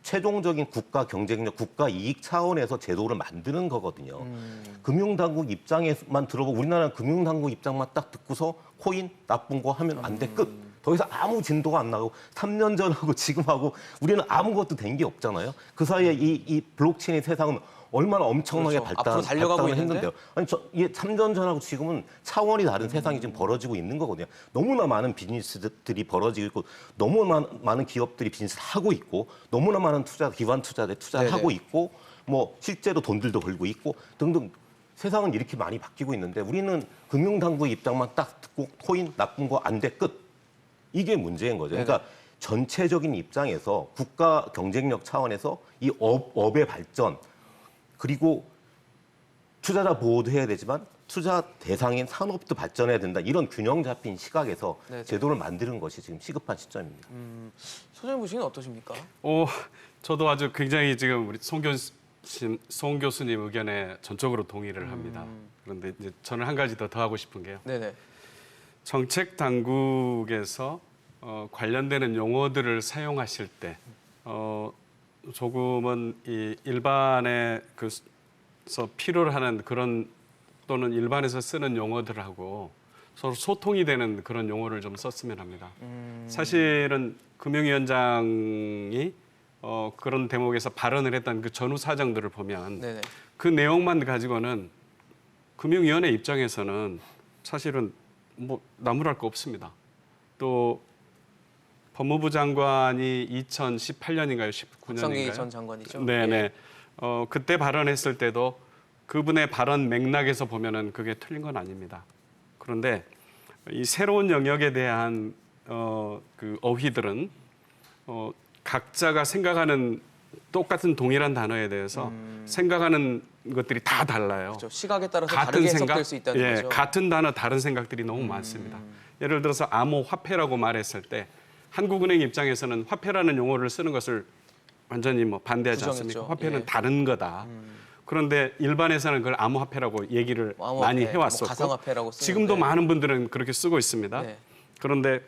최종적인 국가 경쟁력, 국가 이익 차원에서 제도를 만드는 거거든요. 금융당국 입장에만 들어보고 우리나라는 금융당국 입장만 딱 듣고서 코인 나쁜 거 하면 안 돼, 끝. 더 이상 아무 진도가 안 나고 3년 전하고 지금하고 우리는 아무것도 된 게 없잖아요. 그 사이에 이 블록체인 세상은 얼마나 엄청나게 그렇죠. 앞으로 달려가고 발달을 있는데? 했는데요. 아니 이게 3년 전하고 지금은 차원이 다른 세상이 지금 벌어지고 있는 거거든요. 너무나 많은 비즈니스들이 벌어지고 있고 너무나 많은 기업들이 비즈니스를 하고 있고 너무나 많은 기관 투자들 투자를 네네. 하고 있고 뭐 실제로 돈들도 벌고 있고 등등 세상은 이렇게 많이 바뀌고 있는데 우리는 금융당국의 입장만 딱 듣고 코인 나쁜 거 안 돼 끝. 이게 문제인 거죠. 그러니까 전체적인 입장에서 국가 경쟁력 차원에서 이 업의 발전 그리고 투자자 보호도 해야 되지만 투자 대상인 산업도 발전해야 된다. 이런 균형 잡힌 시각에서 네네. 제도를 만드는 것이 지금 시급한 시점입니다. 소장님 보시기는 어떠십니까? 저도 아주 굉장히 지금 우리 송 교수님 의견에 전적으로 동의를 합니다. 그런데 이제 저는 한 가지 더 하고 싶은 게요. 네네. 정책 당국에서 관련되는 용어들을 사용하실 때 조금은 이 일반에 그서 필요로 하는 그런 또는 일반에서 쓰는 용어들하고 서로 소통이 되는 그런 용어를 좀 썼으면 합니다. 사실은 금융위원장이 그런 대목에서 발언을 했던 그 전후 사정들을 보면 네네. 그 내용만 가지고는 금융위원회 입장에서는 사실은 뭐 나무랄 거 없습니다. 또 법무부 장관이 2018년인가요, 19년인가요? 박성기 전 장관이죠. 네네. 예. 그때 발언했을 때도 그분의 발언 맥락에서 보면은 그게 틀린 건 아닙니다. 그런데 이 새로운 영역에 대한 그 어휘들은 각자가 생각하는 똑같은 동일한 단어에 대해서 생각하는 것들이 다 달라요. 그렇죠. 시각에 따라서 다르게 해석될 수 있다는 거죠. 같은 단어 다른 생각들이 너무 많습니다. 예를 들어서 암호화폐라고 말했을 때 한국은행 입장에서는 화폐라는 용어를 쓰는 것을 완전히 뭐 반대하지 부정했죠. 않습니까? 화폐는 예. 다른 거다. 그런데 일반에서는 그걸 암호화폐라고 얘기를 암호화폐, 많이 뭐 해왔었고 가상화폐라고 쓰는데. 지금도 많은 분들은 그렇게 쓰고 있습니다. 네. 그런데 이제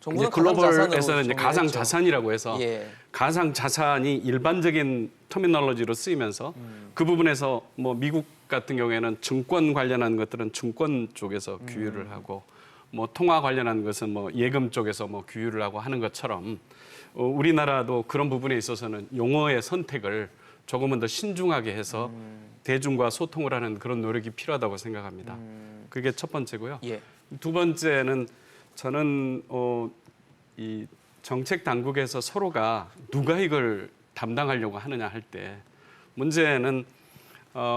정부는 가상자산으로 글로벌에서는 이제 정의를 가상 했죠. 자산이라고 해서 예. 가상 자산이 일반적인 터미널로지로 쓰이면서 그 부분에서 뭐 미국 같은 경우에는 증권 관련한 것들은 증권 쪽에서 규율을 하고 뭐 통화 관련한 것은 뭐 예금 쪽에서 뭐 규율을 하고 하는 것처럼 우리나라도 그런 부분에 있어서는 용어의 선택을 조금은 더 신중하게 해서 대중과 소통을 하는 그런 노력이 필요하다고 생각합니다. 그게 첫 번째고요. 예. 두 번째는 저는 이 정책 당국에서 서로가 누가 이걸 담당하려고 하느냐 할 때 문제는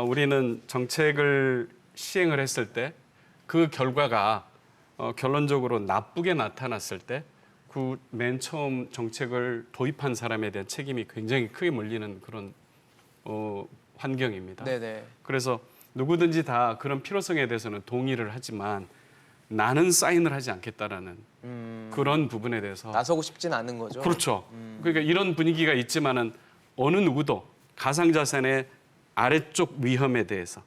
우리는 정책을 시행을 했을 때 그 결과가 결론적으로 나쁘게 나타났을 때 그 맨 처음 정책을 도입한 사람에 대한 책임이 굉장히 크게 몰리는 그런 환경입니다. 네네. 그래서 누구든지 다 그런 필요성에 대해서는 동의를 하지만 나는 사인을 하지 않겠다라는 그런 부분에 대해서 나서고 싶진 않은 거죠. 그렇죠. 그러니까 이런 분위기가 있지만은 어느 누구도 가상자산의 아래쪽 위험에 대해서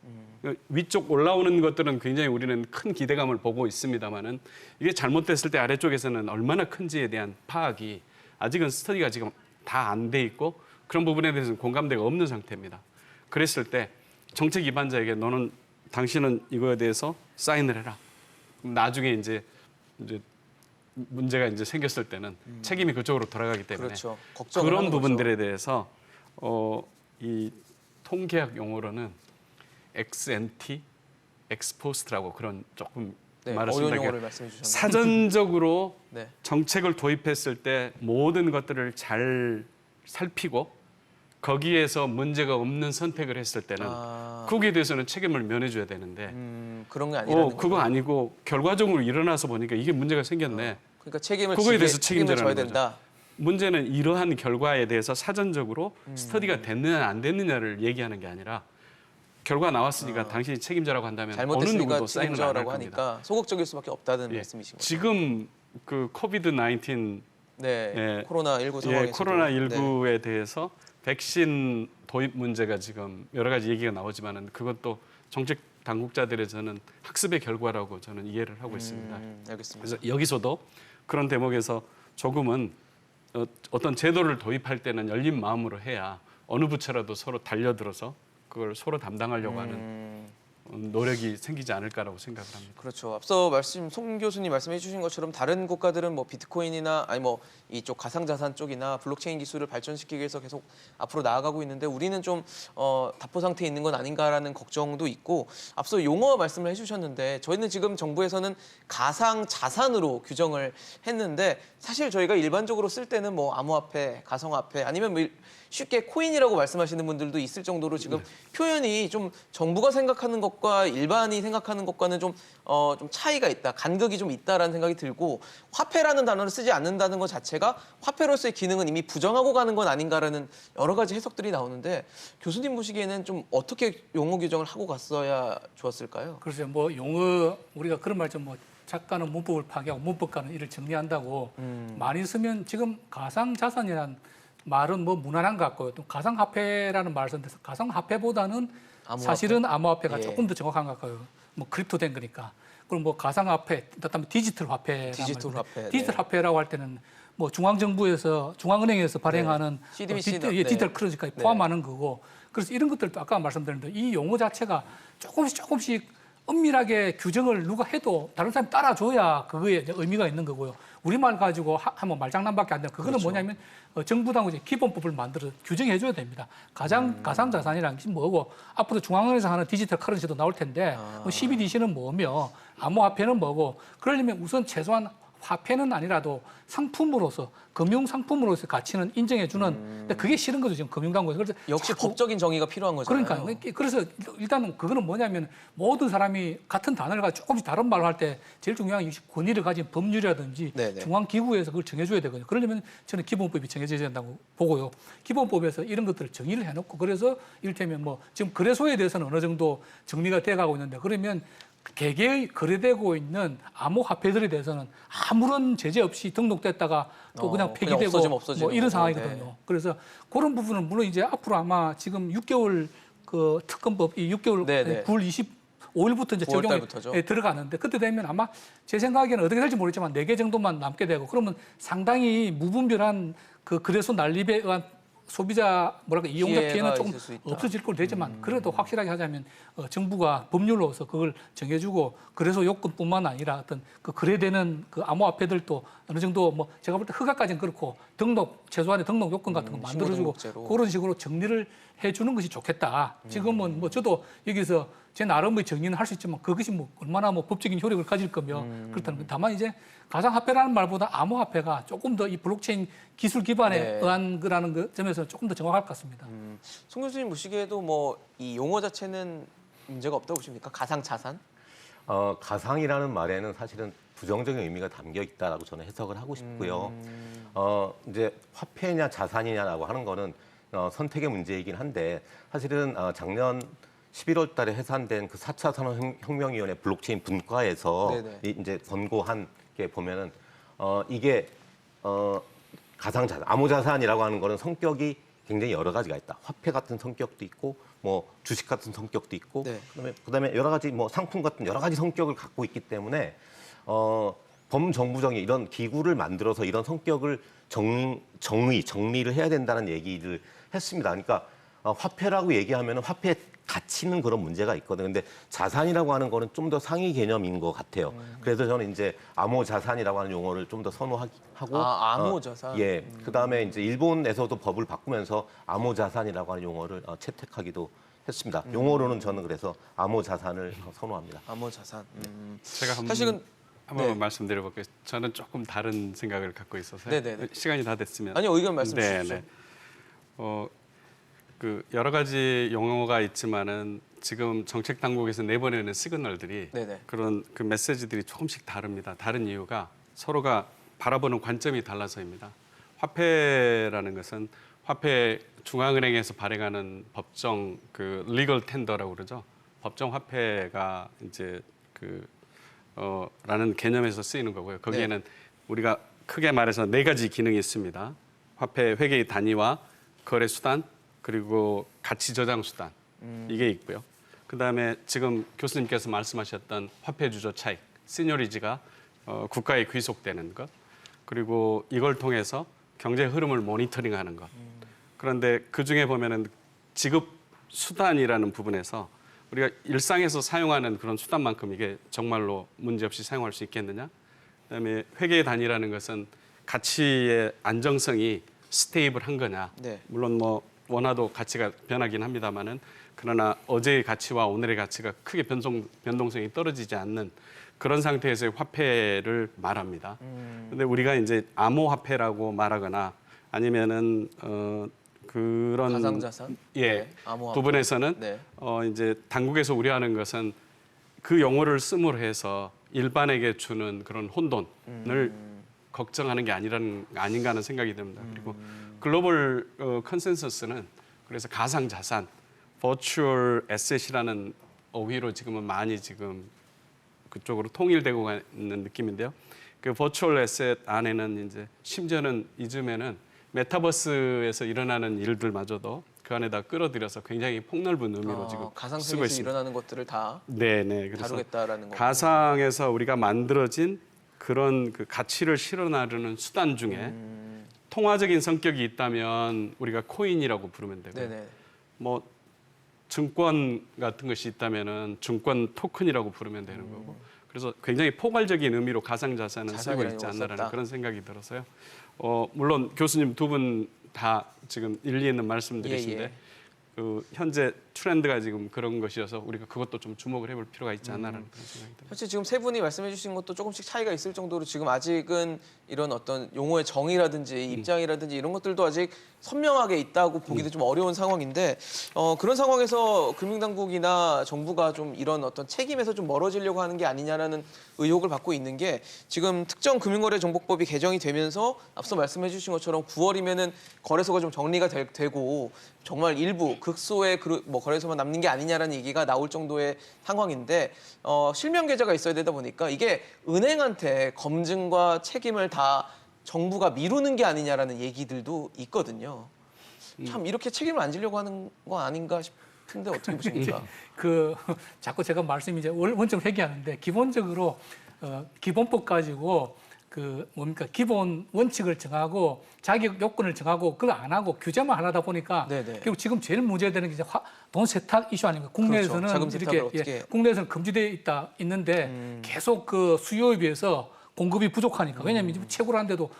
위쪽 올라오는 것들은 굉장히 우리는 큰 기대감을 보고 있습니다만은 이게 잘못됐을 때 아래쪽에서는 얼마나 큰지에 대한 파악이 아직은 스터디가 지금 다 안 돼 있고 그런 부분에 대해서는 공감대가 없는 상태입니다. 그랬을 때 정책 위반자에게 당신은 이거에 대해서 사인을 해라. 나중에 이제 문제가 이제 생겼을 때는 책임이 그쪽으로 돌아가기 때문에 그렇죠. 걱정을 그런 하는 부분들에 대해서 이 통계학 용어로는 XNT, 엑스포스트라고 그런 조금 네, 말을 어려운 쓴다. 용어를 말씀해 주셨네요. 사전적으로 네. 정책을 도입했을 때 모든 것들을 잘 살피고 거기에서 문제가 없는 선택을 했을 때는 거기에 대해서는 책임을 면해줘야 되는데 그런 게 아니라는 그거 거죠. 아니고 결과적으로 일어나서 보니까 이게 문제가 생겼네. 그러니까 책임을 그거에 대해서 책임을 져야 책임져라는 된다. 문제는 이러한 결과에 대해서 사전적으로 스터디가 됐느냐 안 됐느냐를 얘기하는 게 아니라 결과 나왔으니까 당신이 책임져라고 한다면 어느 잘못됐으니까 누구도 사인을 안 할 책임져라고 겁니다. 하니까 소극적일 수밖에 없다는 예. 말씀이신 거죠. 지금 그 코비드 19 네. 예. 코로나 19 상황에서 코로나 19에 대해서 백신 도입 문제가 지금 여러 가지 얘기가 나오지만은 그것도 정책 당국자들의 저는 학습의 결과라고 저는 이해를 하고 있습니다. 알겠습니다. 그래서 여기서도 그런 대목에서 조금은 어떤 제도를 도입할 때는 열린 마음으로 해야 어느 부처라도 서로 달려들어서 그걸 서로 담당하려고 하는 노력이 생기지 않을까라고 생각을 합니다. 그렇죠. 앞서 송 교수님 말씀해 주신 것처럼 다른 국가들은 뭐 비트코인이나 아니 뭐 이쪽 가상자산 쪽이나 블록체인 기술을 발전시키기 위해서 계속 앞으로 나아가고 있는데 우리는 좀 답보 상태에 있는 건 아닌가라는 걱정도 있고 앞서 용어 말씀을 해주셨는데 저희는 지금 정부에서는 가상자산으로 규정을 했는데 사실 저희가 일반적으로 쓸 때는 뭐 암호화폐, 가상화폐 아니면 뭐 쉽게 코인이라고 말씀하시는 분들도 있을 정도로 지금 표현이 좀 정부가 생각하는 것과 일반이 생각하는 것과는 좀 차이가 있다, 간극이 좀 있다라는 생각이 들고 화폐라는 단어를 쓰지 않는다는 것 자체가 화폐로서의 기능은 이미 부정하고 가는 건 아닌가라는 여러 가지 해석들이 나오는데 교수님 보시기에는 좀 어떻게 용어 규정을 하고 갔어야 좋았을까요? 그래서 뭐 용어 우리가 그런 말 좀 뭐 작가는 문법을 파괴하고 문법가는 이를 정리한다고 많이 쓰면 지금 가상자산이란 말은 뭐 무난한 것 같고요. 또 가상화폐라는 말을 썼는데 가상화폐보다는 암호화폐? 사실은 암호화폐가 예. 조금 더 정확한 것 같고요. 뭐 크립토된 거니까. 그럼 뭐 가상화폐, 그다음에 디지털 화폐. 디지털 화폐, 디지털 네. 화폐라고 할 때는 뭐 중앙정부에서 중앙은행에서 발행하는 CDBC 나- 디지털 네. 크런시까지 네. 포함하는 거고. 그래서 이런 것들도 아까 말씀드렸는데 이 용어 자체가 조금씩 엄밀하게 규정을 누가 해도 다른 사람이 따라줘야 그거에 이제 의미가 있는 거고요. 우리말 가지고 하면 말장난밖에 안 돼요. 그거는 그렇죠. 뭐냐면 정부 당국이 기본법을 만들어 규정해 줘야 됩니다. 가상자산이라는 것이 뭐고 앞으로 중앙은행에서 하는 디지털 커런시도 나올 텐데 CBDC는 뭐며 암호화폐는 뭐고 그러려면 우선 최소한 화폐는 아니라도 상품으로서 금융 상품으로서 가치는 인정해 주는 근데 그게 싫은 거죠 지금 금융당국에서. 그래서 역시 자꾸 법적인 정의가 필요한 거잖아요. 그러니까 그래서 일단은 그거는 뭐냐면 모든 사람이 같은 단어를 가지고 조금씩 다른 말을 할 때 제일 중요한 게 권위를 가진 법률이라든지 네네. 중앙기구에서 그걸 정해줘야 되거든요. 그러려면 저는 기본법이 정해져야 된다고 보고요. 기본법에서 이런 것들을 정의를 해놓고 그래서 이를테면 뭐 지금 거래소에 대해서는 어느 정도 정리가 돼가고 있는데 그러면 개개의 거래되고 있는 암호화폐들에 대해서는 아무런 제재 없이 등록됐다가 또 그냥 그냥 폐기되고 없어지는 뭐 이런 거고. 상황이거든요. 네. 그래서 그런 부분은 물론 이제 앞으로 아마 지금 6개월 그 특검법 이 6개월 네네. 9월 25일부터 이제 9월 적용에 달부터죠. 들어가는데 그때 되면 아마 제 생각에는 어떻게 될지 모르겠지만 4개 정도만 남게 되고 그러면 상당히 무분별한 그 거래소 난립에 의한 소비자 이용자 피해가 피해는 조금 있을 수 있다. 없어질 걸 되지만 그래도 확실하게 하자면 정부가 법률로서 그걸 정해주고 그래서 요건뿐만 아니라 어떤 그 거래되는 그 암호화폐들도 어느 정도 뭐 제가 볼 때 허가까지는 그렇고 등록 최소한의 등록 요건 같은 거 만들어주고 신고등록제로. 그런 식으로 정리를 해주는 것이 좋겠다. 지금은 뭐 저도 여기서 제 나름의 정리는 할 수 있지만 그것이 뭐 얼마나 뭐 법적인 효력을 가질 거며 그렇다는 거. 다만 이제 가상화폐라는 말보다 암호화폐가 조금 더 이 블록체인 기술 기반에 네. 의한 거라는 그 점에서 조금 더 정확할 것 같습니다. 송 교수님 보시기에도 뭐 이 용어 자체는 문제가 없다고 보십니까? 가상자산? 가상이라는 말에는 사실은 부정적인 의미가 담겨 있다라고 저는 해석을 하고 싶고요. 이제 화폐냐 자산이냐라고 하는 거는 선택의 문제이긴 한데 사실은 작년 11월 달에 해산된 그 4차 산업혁명위원회 블록체인 분과에서 네네. 이제 권고한 게 보면은 이게 가상자산, 암호자산이라고 하는 거는 성격이 굉장히 여러 가지가 있다. 화폐 같은 성격도 있고, 뭐 주식 같은 성격도 있고, 네. 그다음에 여러 가지 뭐 상품 같은 여러 가지 성격을 갖고 있기 때문에 범정부적인 이런 기구를 만들어서 이런 성격을 정리를 해야 된다는 얘기를 했습니다. 그러니까 화폐라고 얘기하면 화폐의 가치는 그런 문제가 있거든요. 근데 자산이라고 하는 거는 좀 더 상위 개념인 것 같아요. 그래서 저는 이제 암호자산이라고 하는 용어를 좀 더 선호하고 암호자산. 예. 그다음에 이제 일본에서도 법을 바꾸면서 암호자산이라고 하는 용어를 채택하기도 했습니다. 용어로는 저는 그래서 암호자산을 선호합니다. 암호자산. 제가 사실은 한번 네. 말씀드려볼게요. 저는 조금 다른 생각을 갖고 있어서 네네네. 시간이 다 됐으면 아니요, 의견 말씀 주십시오. 그 여러 가지 용어가 있지만은 지금 정책 당국에서 내보내는 시그널들이 네네. 그런 그 메시지들이 조금씩 다릅니다. 다른 이유가 서로가 바라보는 관점이 달라서입니다. 화폐라는 것은 화폐 중앙은행에서 발행하는 법정 그 리걸 텐더라고 그러죠. 법정 화폐가 이제 라는 개념에서 쓰이는 거고요. 거기에는 우리가 크게 말해서 4가지 기능이 있습니다. 화폐 회계의 단위와 거래 수단 그리고 가치 저장 수단 이게 있고요. 그다음에 지금 교수님께서 말씀하셨던 화폐 주조 차익, 시뇨리지가 국가에 귀속되는 것, 그리고 이걸 통해서 경제 흐름을 모니터링하는 것. 그런데 그 중에 보면은 지급 수단이라는 부분에서 우리가 일상에서 사용하는 그런 수단만큼 이게 정말로 문제없이 사용할 수 있겠느냐? 그다음에 회계의 단위라는 것은 가치의 안정성이 스테이블한 거냐? 네. 물론 뭐 원화도 가치가 변하긴 합니다만은 그러나 어제의 가치와 오늘의 가치가 크게 변동성이 떨어지지 않는 그런 상태에서의 화폐를 말합니다. 그런데 우리가 이제 암호화폐라고 말하거나 아니면은 그런 가상자산? 예 네, 암호화폐. 부분에서는 네. 이제 당국에서 우려하는 것은 그 용어를 쓰므로 해서 일반에게 주는 그런 혼돈을 걱정하는 게 아닌가 하는 생각이 듭니다. 그리고 글로벌 컨센서스는 그래서 가상자산, virtual asset이라는 어휘로 지금은 많이 지금 그쪽으로 통일되고 있는 느낌인데요. 그 virtual asset 안에는 이제 심지어는 이쯤에는 메타버스에서 일어나는 일들마저도 그 안에다 끌어들여서 굉장히 폭넓은 의미로 지금 가상 쓰고 세계에서 있습니다. 일어나는 것들을 다 네네. 그래서 다루겠다라는 거. 가상에서 우리가 만들어진 그런 그 가치를 실어나르는 수단 중에 통화적인 성격이 있다면 우리가 코인이라고 부르면 되고요. 네네. 뭐 증권 같은 것이 있다면은 증권 토큰이라고 부르면 되는 거고. 그래서 굉장히 포괄적인 의미로 가상 자산은 쓰고 자산이라는 있지 걸 않나라는 썼다. 그런 생각이 들어서요. 물론 교수님 두 분 다 지금 일리 있는 말씀들이신데 예. 그 현재 트렌드가 지금 그런 것이어서 우리가 그것도 좀 주목을 해볼 필요가 있지 않나라는 그런 생각이 듭니다. 사실 지금 세 분이 말씀해 주신 것도 조금씩 차이가 있을 정도로 지금 아직은 이런 어떤 용어의 정의라든지 입장이라든지 이런 것들도 아직 선명하게 있다고 보기도 좀 어려운 상황인데 그런 상황에서 금융당국이나 정부가 좀 이런 어떤 책임에서 좀 멀어지려고 하는 게 아니냐라는 의혹을 받고 있는 게 지금 특정금융거래정보법이 개정이 되면서 앞서 말씀해 주신 것처럼 9월이면은 거래소가 좀 정리가 되고 정말 일부 극소의 뭐 거래소만 남는 게 아니냐라는 얘기가 나올 정도의 상황인데 실명 계좌가 있어야 되다 보니까 이게 은행한테 검증과 책임을 다 정부가 미루는 게 아니냐라는 얘기들도 있거든요. 참 이렇게 책임을 안 지려고 하는 거 아닌가 싶은데 어떻게 보십니까? 자꾸 제가 말씀이 이제 원점 회귀하는데 기본적으로 기본법 가지고 그 뭡니까 기본 원칙을 정하고 자격 요건을 정하고 그걸 안 하고 규제만 하다 보니까 네네. 결국 지금 제일 문제되는 게 이제 돈 세탁 이슈 아닙니까? 국내에서는 그렇죠. 자금 세탁을 이렇게 어떻게 국내에서는 금지돼 있는데 계속 그 수요에 비해서 공급이 부족하니까 왜냐하면 이제 채굴하는데도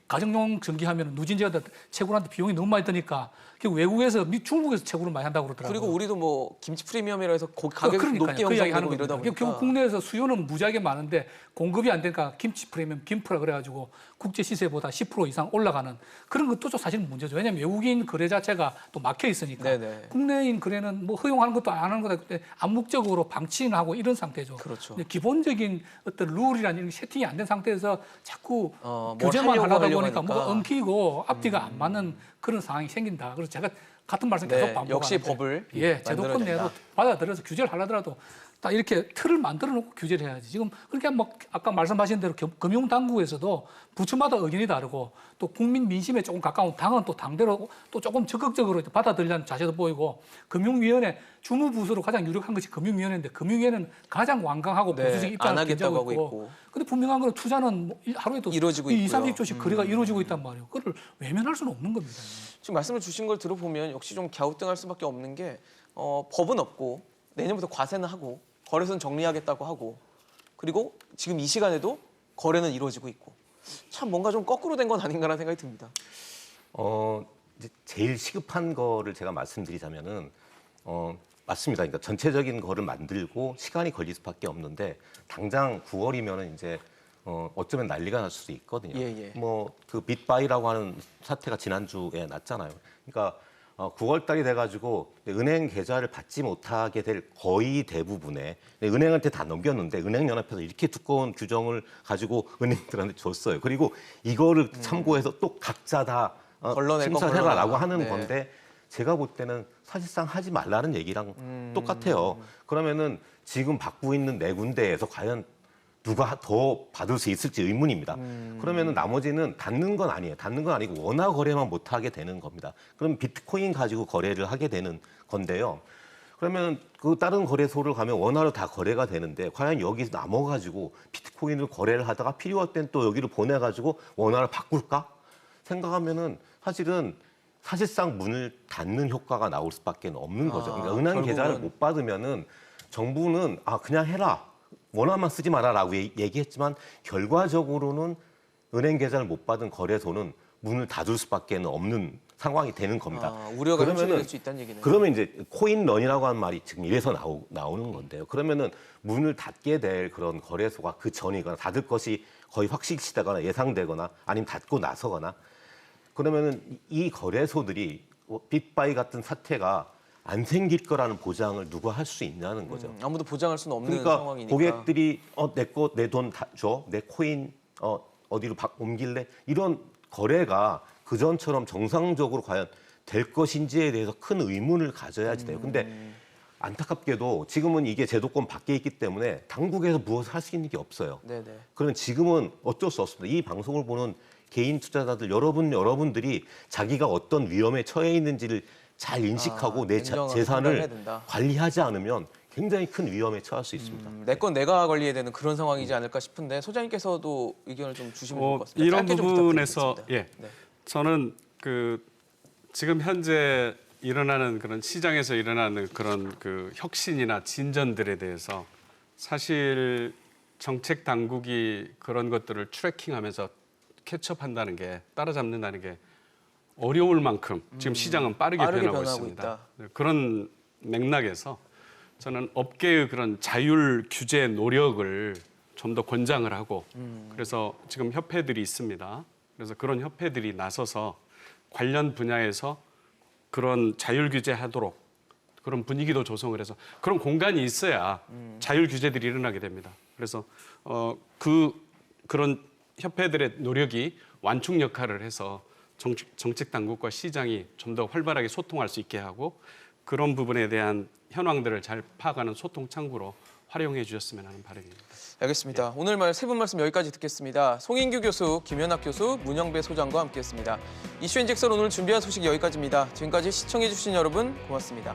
가정용 전기하면 누진제가 채굴하는데 비용이 너무 많이 드니까 결국 외국에서 중국에서 채굴을 많이 한다고 그러더라고요. 그리고 우리도 뭐 김치 프리미엄이라 해서 가격이 높게 그 이야기 형성되고 하는 겁니다. 이러다 보니까 결국 국내에서 수요는 무지하게 많은데 공급이 안 되니까 김치 프리미엄, 김프라 그래가지고 국제 시세보다 10% 이상 올라가는 그런 것도 좀 사실은 문제죠. 왜냐하면 외국인 거래 자체가 또 막혀 있으니까 네네. 국내인 거래는 뭐 허용하는 것도 안 하는 거다. 암묵적으로 방치는 하고 이런 상태죠. 그렇죠. 근데 기본적인 어떤 룰이라는 이런 세팅이 안 된 상태에서 자꾸 뭘 규제만 하려고 하려다 보니까 하니까. 뭐가 엉키고 앞뒤가 안 맞는 그런 상황이 생긴다. 그래서 제가 같은 말씀 계속 네, 반복하는데 역시 법을 제도권 만들어야 내로 된다. 받아들여서 규제를 하려더라도 딱 이렇게 틀을 만들어 놓고 규제를 해야지. 지금 그렇게 뭐 아까 말씀하신 대로 금융당국에서도 부처마다 의견이 다르고 또 국민 민심에 조금 가까운 당은 또 당대로 또 조금 적극적으로 받아들이려는 자세도 보이고 금융위원회 주무부서로 가장 유력한 것이 금융위원회인데 금융위원회는 가장 완강하고 네, 보수적 안 입장을 하겠다고 견지하고 하고 있고. 있고. 근데 분명한 건 투자는 뭐 하루에도 이루어지고 2, 있고요. 30조씩 거래가 이루어지고 있단 말이에요. 그걸 외면할 수는 없는 겁니다. 지금 말씀을 주신 걸 들어보면 역시 좀 갸우뚱할 수밖에 없는 게 법은 없고 내년부터 과세는 하고 거래소는 정리하겠다고 하고 그리고 지금 이 시간에도 거래는 이루어지고 있고 참 뭔가 좀 거꾸로 된 건 아닌가라는 생각이 듭니다. 이제 제일 시급한 거를 제가 말씀드리자면은 맞습니다. 그러니까 전체적인 거를 만들고 시간이 걸릴 수밖에 없는데 당장 9월이면은 이제 어쩌면 난리가 날 수도 있거든요. 예. 뭐 그 빗바이라고 하는 사태가 지난주에 났잖아요. 그러니까 9월 달이 돼가지고 은행 계좌를 받지 못하게 될 거의 대부분의 은행한테 다 넘겼는데 은행연합회에서 이렇게 두꺼운 규정을 가지고 은행들한테 줬어요. 그리고 이거를 참고해서 또 각자 다 걸러낼 거 심사해라라고 걸러라. 하는 네. 건데 제가 볼 때는 사실상 하지 말라는 얘기랑 똑같아요. 그러면은 지금 받고 있는 네 군데에서 과연 누가 더 받을 수 있을지 의문입니다. 그러면은 나머지는 닫는 건 아니에요. 닫는 건 아니고 원화 거래만 못 하게 되는 겁니다. 그럼 비트코인 가지고 거래를 하게 되는 건데요. 그러면 그 다른 거래소를 가면 원화로 다 거래가 되는데 과연 여기서 남아가지고 비트코인을 거래를 하다가 필요할 땐 또 여기를 보내가지고 원화를 바꿀까? 생각하면은 사실은 사실상 문을 닫는 효과가 나올 수밖에 없는 거죠. 그러니까 은행 결국은. 계좌를 못 받으면은 정부는 그냥 해라, 원화만 쓰지 마라라고 얘기했지만 결과적으로는 은행 계좌를 못 받은 거래소는 문을 닫을 수밖에 없는 상황이 되는 겁니다. 우려가 그러면은- 현실될 수 있다는 얘기네요. 그러면 이제 코인런이라고 하는 말이 지금 이래서 나오는 건데요. 그러면은 문을 닫게 될 그런 거래소가 그 전이거나 닫을 것이 거의 확실시되거나 예상되거나 아니면 닫고 나서거나 그러면은 이 거래소들이 빅바이 같은 사태가 안 생길 거라는 보장을 누가 할 수 있냐는 거죠. 아무도 보장할 수는 없는 그러니까 상황이니까. 고객들이 내 돈 줘, 내 코인 어디로 옮길래 이런 거래가 그 전처럼 정상적으로 과연 될 것인지에 대해서 큰 의문을 가져야지 돼요. 근데 안타깝게도 지금은 이게 제도권 밖에 있기 때문에 당국에서 무엇을 할 수 있는 게 없어요. 네네. 그러면 지금은 어쩔 수 없습니다. 이 방송을 보는 개인 투자자들 여러분들이 자기가 어떤 위험에 처해 있는지를 잘 인식하고 내 냉정하게 판단을 해야 재산을 된다. 관리하지 않으면 굉장히 큰 위험에 처할 수 있습니다. 내 건 내가 관리해야 되는 그런 상황이지 않을까 싶은데 소장님께서도 의견을 좀 주시면 좋을 것 같습니다. 이런 짧게 좀 부분에서 부탁드리겠습니다. 네. 저는 지금 현재 일어나는 그런 시장에서 일어나는 그런 혁신이나 진전들에 대해서 사실 정책 당국이 그런 것들을 트래킹하면서 캐치업한다는 게 따라잡는다는 게 어려울 만큼 지금 시장은 빠르게 변하고 변하고 있습니다. 있다. 네, 그런 맥락에서 저는 업계의 그런 자율 규제 노력을 좀 더 권장을 하고 그래서 지금 협회들이 있습니다. 그래서 그런 협회들이 나서서 관련 분야에서 그런 자율 규제하도록 그런 분위기도 조성을 해서 그런 공간이 있어야 자율 규제들이 일어나게 됩니다. 그래서 그런 협회들의 노력이 완충 역할을 해서 정책 당국과 시장이 좀 더 활발하게 소통할 수 있게 하고 그런 부분에 대한 현황들을 잘 파악하는 소통 창구로 활용해 주셨으면 하는 바람입니다. 알겠습니다. 오늘 세 분 말씀 여기까지 듣겠습니다. 송인규 교수, 김연학 교수, 문영배 소장과 함께했습니다. 이슈앤직설 오늘 준비한 소식 여기까지입니다. 지금까지 시청해주신 여러분 고맙습니다.